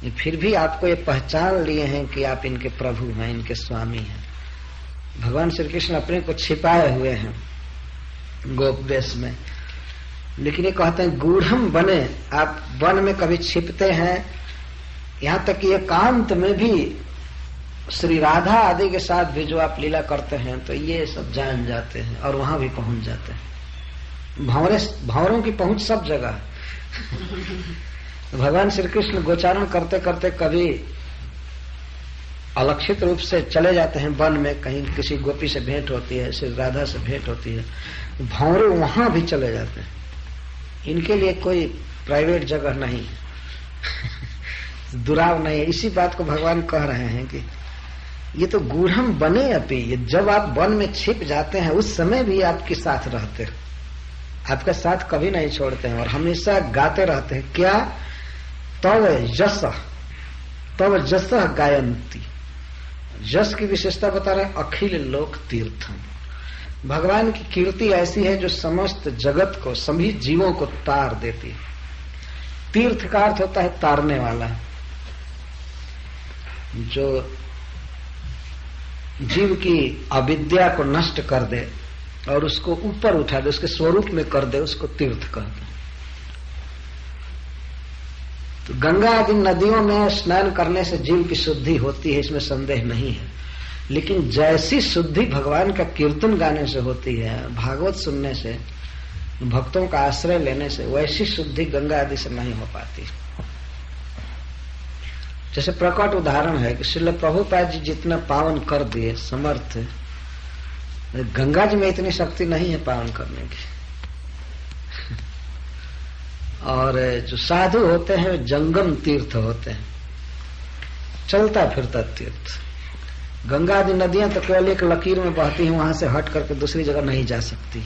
ये फिर भी आपको ये पहचान लिए हैं कि आप इनके प्रभु हैं, इनके स्वामी हैं। भगवान श्री कृष्ण अपने को छिपाए हुए हैं गोप वेश में, लेकिन ये कहते हैं गूढ़म बने, आप वन में कभी छिपते हैं, यहाँ तक कि एकांत में भी श्री राधा आदि के साथ भी जो आप लीला करते हैं तो ये सब जान जाते हैं और वहां भी पहुंच जाते हैं। भंवरों की पहुंच सब जगह। भगवान श्री कृष्ण गोचारण करते करते कभी अलक्षित रूप से चले जाते हैं वन में, कहीं किसी गोपी से भेंट होती है, श्री राधा से भेंट होती है, भंवरे वहां भी चले जाते हैं। इनके लिए कोई प्राइवेट जगह नहीं है, दुराव नहीं है। इसी बात को भगवान कह रहे हैं कि ये तो गूढ़म बने अपी, ये जब आप वन में छिप जाते हैं उस समय भी आपके साथ रहते हैं, आपका साथ कभी नहीं छोड़ते हैं और हमेशा गाते रहते हैं। क्या? तव जस गायंती। जस की विशेषता बता रहे हैं, अखिल लोक तीर्थम। भगवान की कीर्ति ऐसी है जो समस्त जगत को, सभी जीवों को तार देती है। तीर्थ का अर्थ होता है तारने वाला, जो जीव की अविद्या को नष्ट कर दे और उसको ऊपर उठा दे, उसके स्वरूप में कर दे, उसको तीर्थ कहते हैं। तो गंगा आदि नदियों में स्नान करने से जीव की शुद्धि होती है, इसमें संदेह नहीं है। लेकिन जैसी शुद्धि भगवान का कीर्तन गाने से होती है, भागवत सुनने से, भक्तों का आश्रय लेने से, वैसी शुद्धि गंगा आदि से नहीं हो पाती। जैसे प्रकट उदाहरण है कि श्रील प्रभुपाद जी जितना पावन कर दिए समर्थ, गंगा जी में इतनी शक्ति नहीं है पावन करने की। और जो साधु होते हैं जंगम तीर्थ होते हैं, चलता फिरता तीर्थ। गंगा आदि नदियां तो केवल एक लकीर में बहती हैं, वहां से हट करके दूसरी जगह नहीं जा सकती।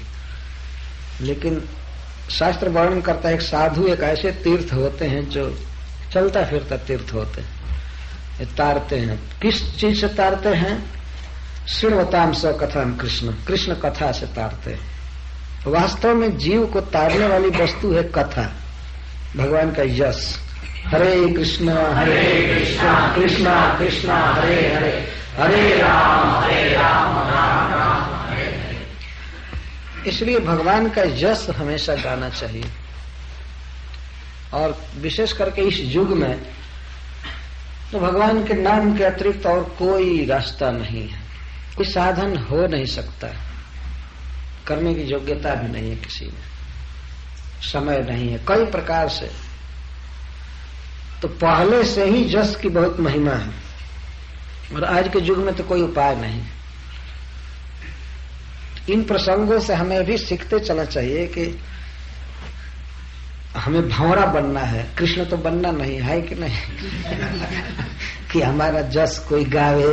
लेकिन शास्त्र वर्णन करता है एक साधु एक ऐसे तीर्थ होते हैं जो चलता फिरता तीर्थ होते हैं, तारते हैं। किस चीज से तारते हैं? श्रृणवताम स कथाम कृष्ण, कृष्ण कथा से तारते हैं। वास्तव में जीव को तारने वाली वस्तु है कथा, भगवान का यश। हरे कृष्ण कृष्णा कृष्णा हरे हरे, हरे राम राम राम हरे हरे। इसलिए भगवान का यश हमेशा गाना चाहिए। और विशेष करके इस युग में तो भगवान के नाम के अतिरिक्त और कोई रास्ता नहीं है, कोई साधन हो नहीं सकता, करने की योग्यता भी नहीं है किसी में, समय नहीं है कई प्रकार से। तो पहले से ही यश की बहुत महिमा है और आज के युग में तो कोई उपाय नहीं। इन प्रसंगों से हमें भी सीखते चलना चाहिए कि हमें भंवरा बनना है, कृष्ण तो बनना नहीं है कि नहीं कि हमारा जस कोई गावे।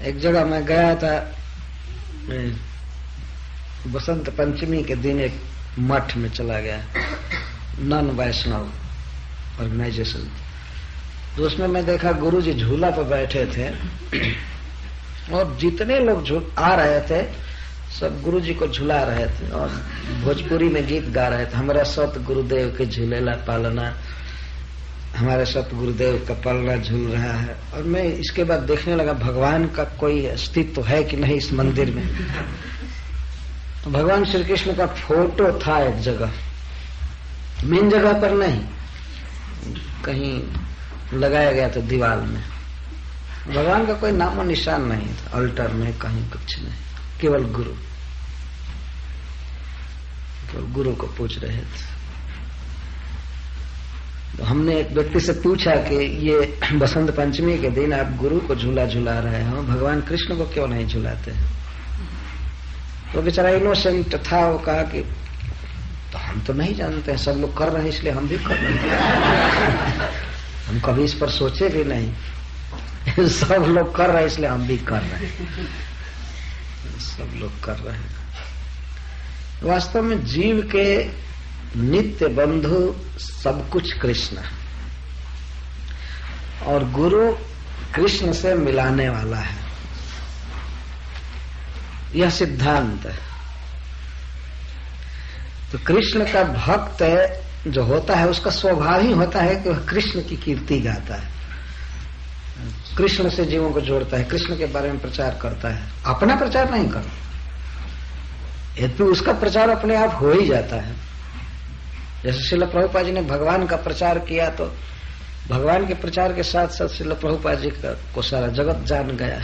एक जगह मैं गया था, बसंत पंचमी के दिन एक मठ में चला गया, नॉन वैष्णव ऑर्गेनाइजेशन। तो उसमें मैं देखा गुरुजी झूला पर बैठे थे और जितने लोग आ रहे थे सब गुरुजी को झुला रहे थे और भोजपुरी में गीत गा रहे थे। हमारा सत गुरुदेव के झूलेला पालना, हमारे सत गुरुदेव का पलना झूल रहा है। और मैं इसके बाद देखने लगा भगवान का कोई अस्तित्व है कि नहीं इस मंदिर में। तो भगवान श्री कृष्ण का फोटो था एक जगह, मेन जगह पर नहीं, कहीं लगाया गया था दीवार में। भगवान का कोई नामो निशान नहीं था, अल्टर में कहीं कुछ नहीं, केवल गुरु को पूछ रहे थे। तो हमने एक व्यक्ति से पूछा कि ये बसंत पंचमी के दिन आप गुरु को झूला झुला रहे हो, भगवान कृष्ण को क्यों नहीं झुलाते? तो बेचारा इनोसेंट था, वो कहा कि तो हम तो नहीं जानते हैं, सब लोग कर रहे हैं इसलिए हम भी कर रहे हैं। हम कभी इस पर सोचे भी नहीं, सब लोग कर रहे हैं इसलिए हम भी कर रहे हैं, सब लोग कर रहे हैं। वास्तव में जीव के नित्य बंधु सब कुछ कृष्ण, और गुरु कृष्ण से मिलाने वाला है, यह सिद्धांत है। तो कृष्ण का भक्त जो होता है उसका स्वभाव ही होता है कि वह कृष्ण की कीर्ति गाता है, कृष्ण से जीवों को जोड़ता है, कृष्ण के बारे में प्रचार करता है, अपना प्रचार नहीं करता। यद्यपि उसका प्रचार अपने आप हो ही जाता है। जैसे श्रील प्रभुपाद जी ने भगवान का प्रचार किया तो भगवान के प्रचार के साथ साथ श्रील प्रभुपाद जी को सारा जगत जान गया,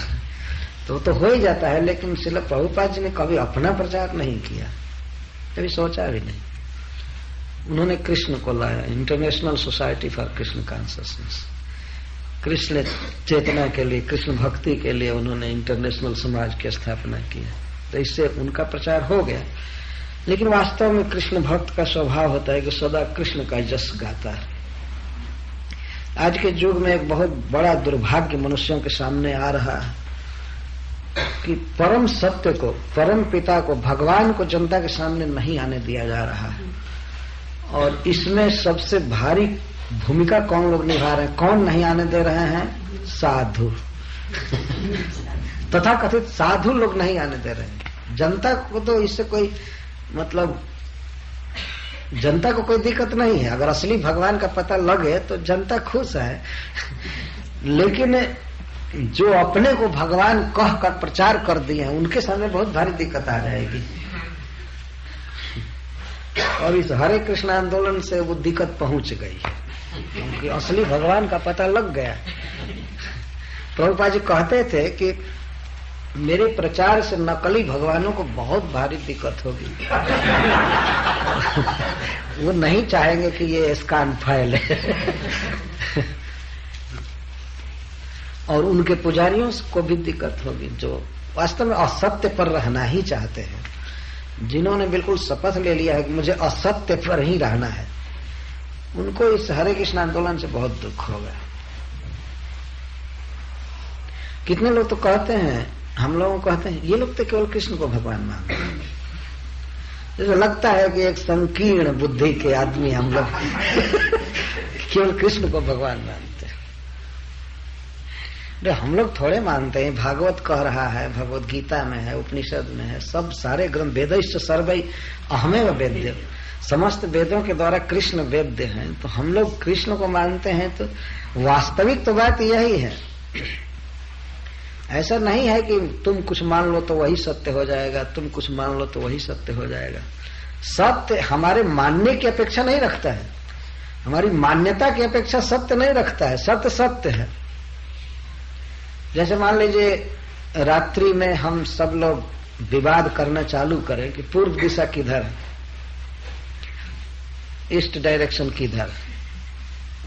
तो तो हो ही जाता है। लेकिन श्रील प्रभुपाद जी ने कभी अपना प्रचार नहीं किया, कभी सोचा भी नहीं। उन्होंने कृष्ण को लाया, international society for Krishna consciousness, Krishna चेतना के लिए, कृष्ण भक्ति के लिए उन्होंने इंटरनेशनल समाज की स्थापना की। तो इससे उनका प्रचार हो गया। लेकिन वास्तव में कृष्ण भक्त का स्वभाव होता है कि सदा कृष्ण का यश गाता है। आज के युग में एक बहुत बड़ा दुर्भाग्य मनुष्यों के सामने आ रहा है कि परम सत्य को, परम पिता को, भगवान को जनता के सामने नहीं आने दिया जा रहा है। और इसमें सबसे भारी भूमिका कौन लोग निभा रहे हैं? कौन नहीं आने दे रहे हैं? साधु। तथा कथित साधु लोग नहीं आने दे रहे हैं। जनता को तो इससे कोई मतलब, जनता को कोई दिक्कत नहीं है। अगर असली भगवान का पता लगे तो जनता खुश है। लेकिन जो अपने को भगवान कह कर प्रचार कर दिए हैं उनके सामने बहुत भारी दिक्कत आ जाएगी। और इस हरे कृष्ण आंदोलन से वो दिक्कत पहुंच गई, क्योंकि असली भगवान का पता लग गया। प्रभुपाद जी कहते थे कि मेरे प्रचार से नकली भगवानों को बहुत भारी दिक्कत होगी। वो नहीं चाहेंगे कि ये इस्कान फैले। और उनके पुजारियों को भी दिक्कत होगी, जो वास्तव में असत्य पर रहना ही चाहते हैं, जिन्होंने बिल्कुल शपथ ले लिया है कि मुझे असत्य पर ही रहना है, उनको इस हरे कृष्ण आंदोलन से बहुत दुख होगा। कितने लोग तो कहते हैं, हम लोगों को कहते हैं ये लोग तो केवल कृष्ण को भगवान मानते हैं। जैसे लगता है कि एक संकीर्ण बुद्धि के आदमी हम लोग केवल कृष्ण को भगवान मानते हैं। हम लोग थोड़े मानते हैं, भागवत कह रहा है, भगवत गीता में है, उपनिषद में है, सब सारे ग्रंथ, वेदैश्च सर्वै अहमेव वेद्य, समस्त वेदों के द्वारा कृष्ण वेद्य हैं, तो हम लोग कृष्ण को मानते हैं, तो वास्तविक तो बात यही है। ऐसा नहीं है कि तुम कुछ मान लो तो वही सत्य हो जाएगा, तुम कुछ मान लो तो वही सत्य हो जाएगा। सत्य हमारे मानने की अपेक्षा नहीं रखता है, हमारी मान्यता की अपेक्षा सत्य नहीं रखता है। सत्य सत्य है। जैसे मान लीजिए रात्रि में हम सब लोग विवाद करना चालू करें कि पूर्व दिशा किधर है, ईस्ट डायरेक्शन किधर,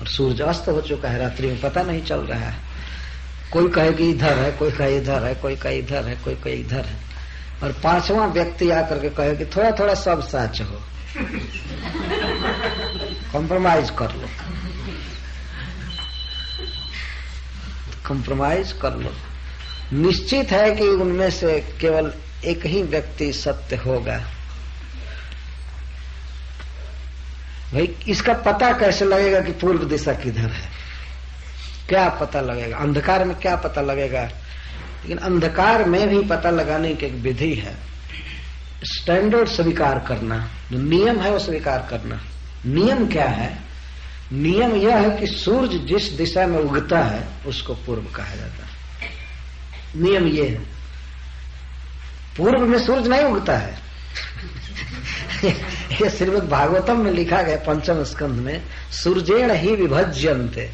और सूर्य अस्त हो चुका है, रात्रि में पता नहीं चल रहा है। कोई कहे कि इधर है, कोई कहे इधर है, कोई कहे इधर है, कोई कहे इधर है, और पांचवां व्यक्ति आकर के कहे कि थोड़ा थोड़ा सब सच हो, कॉम्प्रोमाइज कर लो, कॉम्प्रोमाइज कर लो। निश्चित है कि उनमें से केवल एक ही व्यक्ति सत्य होगा। भाई इसका पता कैसे लगेगा कि पूर्व दिशा किधर है? क्या पता लगेगा? अंधकार में क्या पता लगेगा? लेकिन अंधकार में भी पता लगाने की एक विधि है, स्टैंडर्ड स्वीकार करना, जो नियम है वो स्वीकार करना। नियम क्या है? नियम यह है कि सूर्य जिस दिशा में उगता है उसको पूर्व कहा जाता है। नियम ये है। पूर्व में सूर्य नहीं उगता है। ये श्रीमद् भागवतम में लिखा गया पंचम स्कंध में, सूर्येण ही विभज्यन्ते,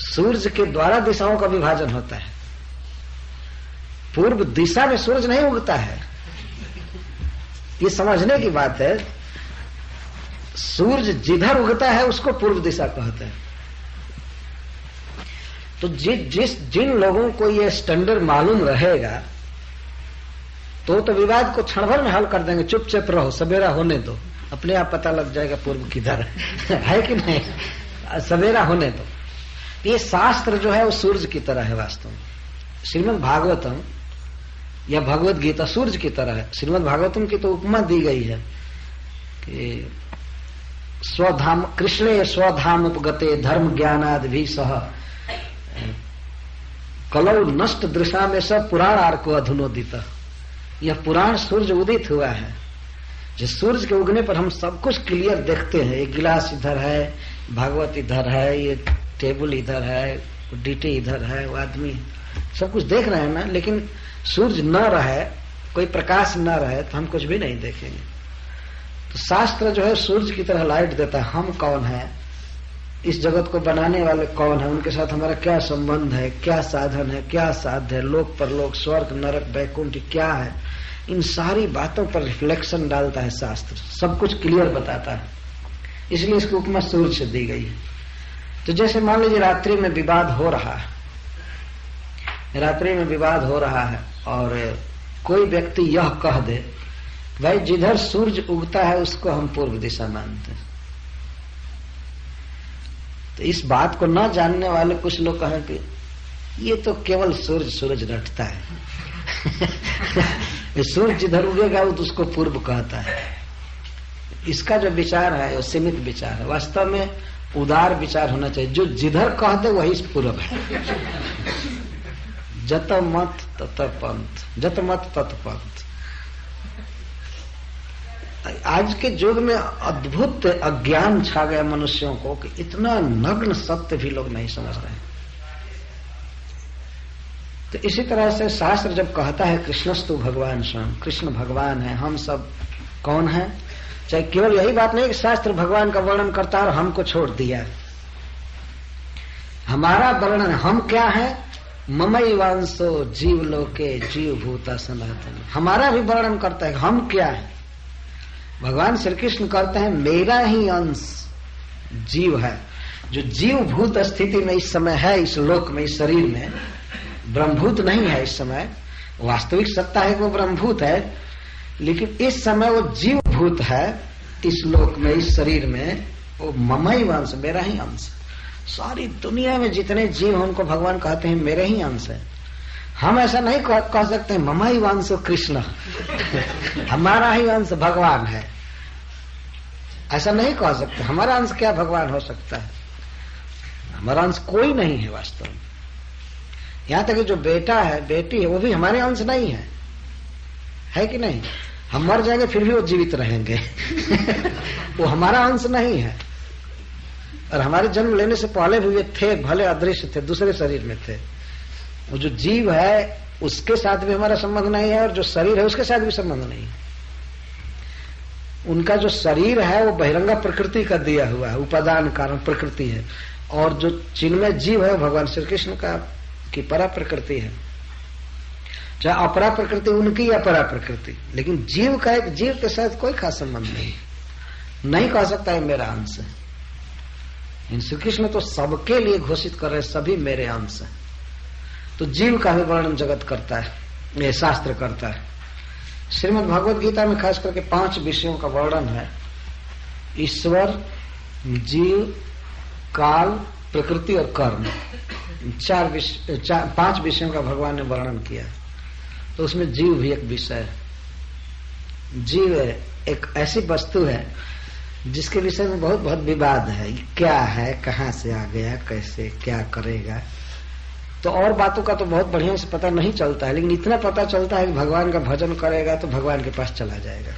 सूर्य के द्वारा दिशाओं का विभाजन होता है। पूर्व दिशा में सूर्य नहीं उगता है, ये समझने की बात है। सूर्य जिधर उगता है उसको पूर्व दिशा कहते हैं। तो जिन लोगों को ये स्टैंडर्ड मालूम रहेगा तो विवाद को क्षण भर में हल कर देंगे। चुपचाप रहो, सवेरा होने दो, अपने आप पता लग जाएगा पूर्व किधर है कि नहीं, सवेरा होने दो। ये शास्त्र जो है वो सूर्य की तरह है। वास्तव में श्रीमद् भागवतम या भगवत गीता सूर्य की तरह है। श्रीमद् भागवतम की तो उपमा दी गई है कि स्वधाम कृष्णे स्वधाम उपगते धर्म ज्ञानादि भी सह कलौ नष्ट दृशा में सब पुराण आर्को अधुनोदित। यह पुराण सूर्य उदित हुआ है। जिस सूर्य के उगने पर हम सब कुछ क्लियर देखते हैं। एक गिलास इधर है, भागवत इधर है, ये टेबल इधर है, डीटे इधर है, वो आदमी सब कुछ देख रहे हैं ना। लेकिन सूर्य न रहे, कोई प्रकाश न रहे तो हम कुछ भी नहीं देखेंगे। तो शास्त्र जो है सूर्य की तरह लाइट देता है। हम कौन है, इस जगत को बनाने वाले कौन है, उनके साथ हमारा क्या संबंध है, क्या साधन है, क्या साध्य है, लोक परलोक, स्वर्ग नरक वैकुंठ क्या है, इन सारी बातों पर रिफ्लेक्शन डालता है शास्त्र। सब कुछ क्लियर बताता है। इसलिए इसकी उपमा सूर्य से दी गई है। तो जैसे मान लीजिए रात्रि में विवाद हो रहा है, रात्रि में विवाद हो रहा है और कोई व्यक्ति यह कह दे भाई जिधर सूर्य उगता है उसको हम पूर्व दिशा मानते हैं। तो इस बात को न जानने वाले कुछ लोग कहें कि ये तो केवल सूरज रटता है। सूर्य जिधर उगेगा वो तो उसको पूर्व कहता है। इसका जो विचार है वो सीमित विचार है। वास्तव में उदार विचार होना चाहिए। जो जिधर कह दे वही पूर्व है। जत मत तत पंथ, जत मत तत पंथ। आज के युग में अद्भुत अज्ञान छा गया मनुष्यों को कि इतना नग्न सत्य भी लोग नहीं समझ रहे हैं। तो इसी तरह से शास्त्र जब कहता है कृष्णस्तु भगवान स्वयं, कृष्ण भगवान है, हम सब कौन है, चाहे केवल यही बात नहीं कि शास्त्र भगवान का वर्णन करता है और हमको छोड़ दिया। हमारा वर्णन हम क्या है, ममई वांसो जीव लोके जीव भूता सनातन। हमारा भी वर्णन करता है हम क्या है। भगवान श्री कृष्ण कहते हैं मेरा ही अंश जीव है। जो जीव भूत स्थिति में इस समय है, इस लोक में, इस शरीर में, ब्रह्मभूत नहीं है इस समय। वास्तविक सत्ता है कि वो ब्रह्मभूत है, लेकिन इस समय वो जीव भूत है इस लोक में, इस शरीर में। वो ममई वंश, मेरा ही अंश। सारी दुनिया में जितने जीव हैं उनको भगवान कहते हैं मेरे ही अंश है। हम ऐसा नहीं कह सकते ममई वंश कृष्ण, हमारा ही अंश भगवान है, ऐसा नहीं कह सकते। हमारा अंश क्या भगवान हो सकता है? हमारा अंश कोई नहीं है वास्तव में। यहां तक कि जो बेटा है, बेटी है, वो भी हमारे अंश नहीं है कि नहीं? हम मर जाएंगे फिर भी वो जीवित रहेंगे। वो हमारा अंश नहीं है। और हमारे जन्म लेने से पहले भी वे थे, भले अदृश्य थे, दूसरे शरीर में थे। वो जो जीव है उसके साथ भी हमारा संबंध नहीं है, और जो शरीर है उसके साथ भी संबंध नहीं है। उनका जो शरीर है वो बहिरंगा प्रकृति का दिया हुआ है, उपादान कारण प्रकृति है, और जो चिन्मय जीव है भगवान श्री कृष्ण का की परा प्रकृति है। चाहे अपरा प्रकृति उनकी या परा प्रकृति, लेकिन जीव का एक जीव के साथ कोई खास संबंध नहीं कह सकता है मेरा अंश है। श्री कृष्ण तो सबके लिए घोषित कर रहे सभी मेरे अंश है। तो जीव का भी वर्णन जगत करता है, ये शास्त्र करता है। श्रीमद् भगवद गीता में खास करके 5 विषयों का वर्णन है। ईश्वर, जीव, काल, प्रकृति और कर्म, 5 विषयों का भगवान ने वर्णन किया। तो उसमें जीव भी एक विषय है। जीव एक ऐसी वस्तु है जिसके विषय में बहुत बहुत विवाद है। क्या है, कहाँ से आ गया, कैसे, क्या करेगा। तो और बातों का तो बहुत बढ़िया से पता नहीं चलता है, लेकिन इतना पता चलता है कि भगवान का भजन करेगा तो भगवान के पास चला जाएगा।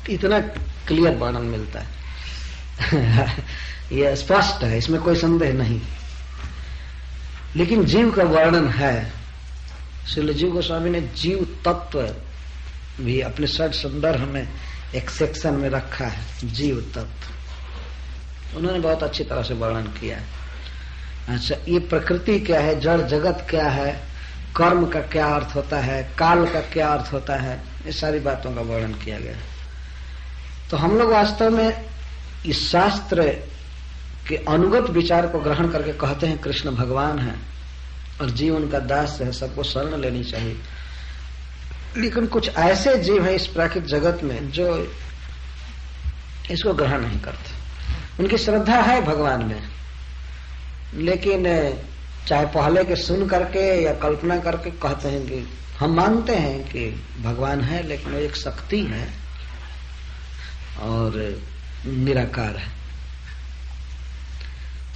इतना क्लियर वर्णन मिलता है। यह स्पष्ट है, इसमें कोई संदेह नहीं। लेकिन जीव का वर्णन है। श्रील जीव गोस्वामी ने जीव तत्व भी अपने षड संदर्भ में एक सेक्शन में रखा है, जीव तत्व। उन्होंने बहुत अच्छी तरह से वर्णन किया है। अच्छा, ये प्रकृति क्या है, जड़ जगत क्या है, कर्म का क्या अर्थ होता है, काल का क्या अर्थ होता है, ये सारी बातों का वर्णन किया गया। तो हम लोग वास्तव में इस शास्त्र के अनुगत विचार को ग्रहण करके कहते हैं कृष्ण भगवान है और जीव उनका दास है, सबको शरण लेनी चाहिए। लेकिन कुछ ऐसे जीव हैं इस प्राकृतिक जगत में जो इसको ग्रहण नहीं करते। उनकी श्रद्धा है भगवान में, लेकिन चाहे पहले के सुन करके या कल्पना करके कहते हैं कि हम मानते हैं कि भगवान है, लेकिन वो एक शक्ति है और निराकार है।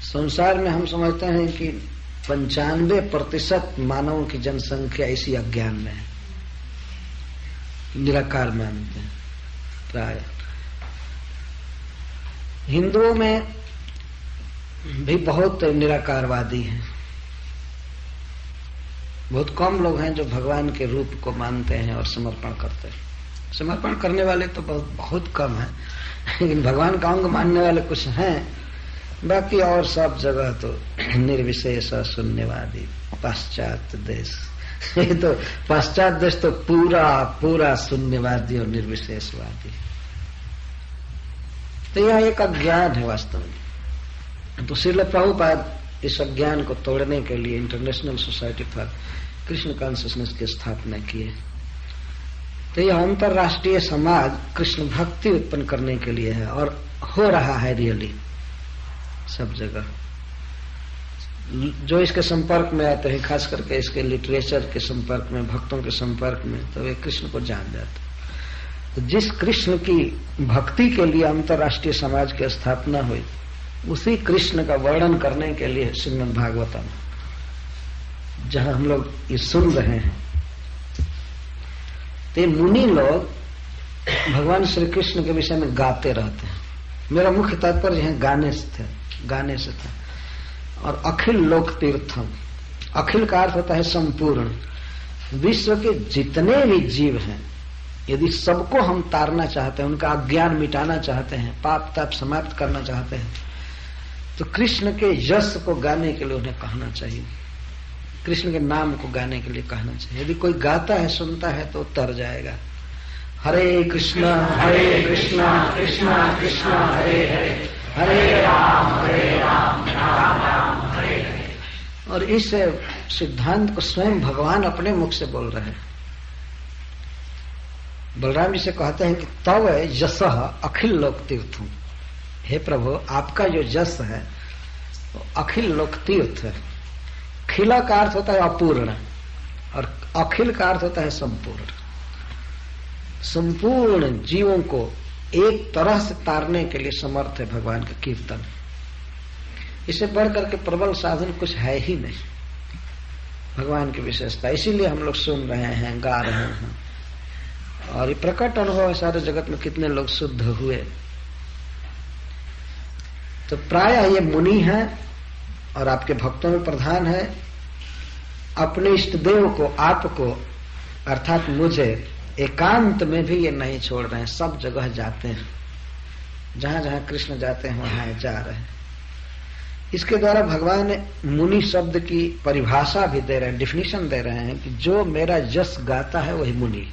संसार में हम समझते हैं कि 95% मानवों की जनसंख्या इसी अज्ञान में है, निराकार मानते हैं प्राय। हिंदुओं में भी बहुत निराकारवादी हैं। बहुत कम लोग हैं जो भगवान के रूप को मानते हैं और समर्पण करते हैं। समर्पण करने वाले तो बहुत कम हैं, लेकिन भगवान का अंग मानने वाले कुछ हैं। बाकी और सब जगह तो निर्विशेष शून्यवादी, पाश्चात्य देश। ये तो पाश्चात्य देश तो पूरा शून्यवादी और निर्विशेषवादी। तो यह एक अज्ञान है वास्तव में। तो श्रील प्रभुपाद इस अज्ञान को तोड़ने के लिए international society for Krishna consciousness की स्थापना किए। तो यह अंतरराष्ट्रीय समाज कृष्ण भक्ति उत्पन्न करने के लिए है और हो रहा है रियली सब जगह। जो इसके संपर्क में आते हैं, खास करके इसके लिटरेचर के संपर्क में, भक्तों के संपर्क में, तो वे कृष्ण को जान जाते। तो जिस कृष्ण की भक्ति के लिए अंतरराष्ट्रीय समाज की स्थापना हुई, उसी कृष्ण का वर्णन करने के लिए श्रीमद् भागवतम, जहां हम लोग ये सुन रहे हैं, तो मुनि लोग भगवान श्री कृष्ण के विषय में गाते रहते हैं। मेरा मुख्य तात्पर्य है गाने से था। और अखिल लोक तीर्थम, अखिल का अर्थ होता है संपूर्ण। विश्व के जितने भी जीव हैं, यदि सबको हम तारना चाहते हैं, उनका अज्ञान मिटाना चाहते हैं, पाप ताप समाप्त करना चाहते हैं, तो कृष्ण के यश को गाने के लिए उन्हें कहना चाहिए, कृष्ण के नाम को गाने के लिए कहना चाहिए। यदि कोई गाता है, सुनता है, तो तर जाएगा। हरे कृष्णा कृष्णा कृष्णा हरे हरे, हरे राम राम राम हरे हरे। और इस सिद्धांत को स्वयं भगवान अपने मुख से बोल रहे हैं। बलराम जी से कहते हैं कि तव यशः अखिल लोक तीर्थम। हे प्रभु, आपका जो यश है वो अखिल लोक तीर्थ है। खिला का अर्थ होता है अपूर्ण और अखिल का अर्थ होता है संपूर्ण। संपूर्ण जीवों को एक तरह से तारने के लिए समर्थ है भगवान का कीर्तन। इसे बढ़कर के प्रबल साधन कुछ है ही नहीं, भगवान की विशेषता। इसीलिए हम लोग सुन रहे हैं, गा रहे हैं। और ये प्रकट अनुभव है सारे जगत में कितने लोग शुद्ध हुए। तो प्रायः ये मुनि है और आपके भक्तों में प्रधान है, अपने इष्ट देव को, आपको अर्थात मुझे एकांत में भी ये नहीं छोड़ रहे हैं, सब जगह जाते हैं, जहां जहां कृष्ण जाते हैं वहां जा रहे हैं। इसके द्वारा भगवान मुनि शब्द की परिभाषा भी दे रहे हैं, डिफिनीशन दे रहे हैं कि जो मेरा यश गाता है वही मुनि।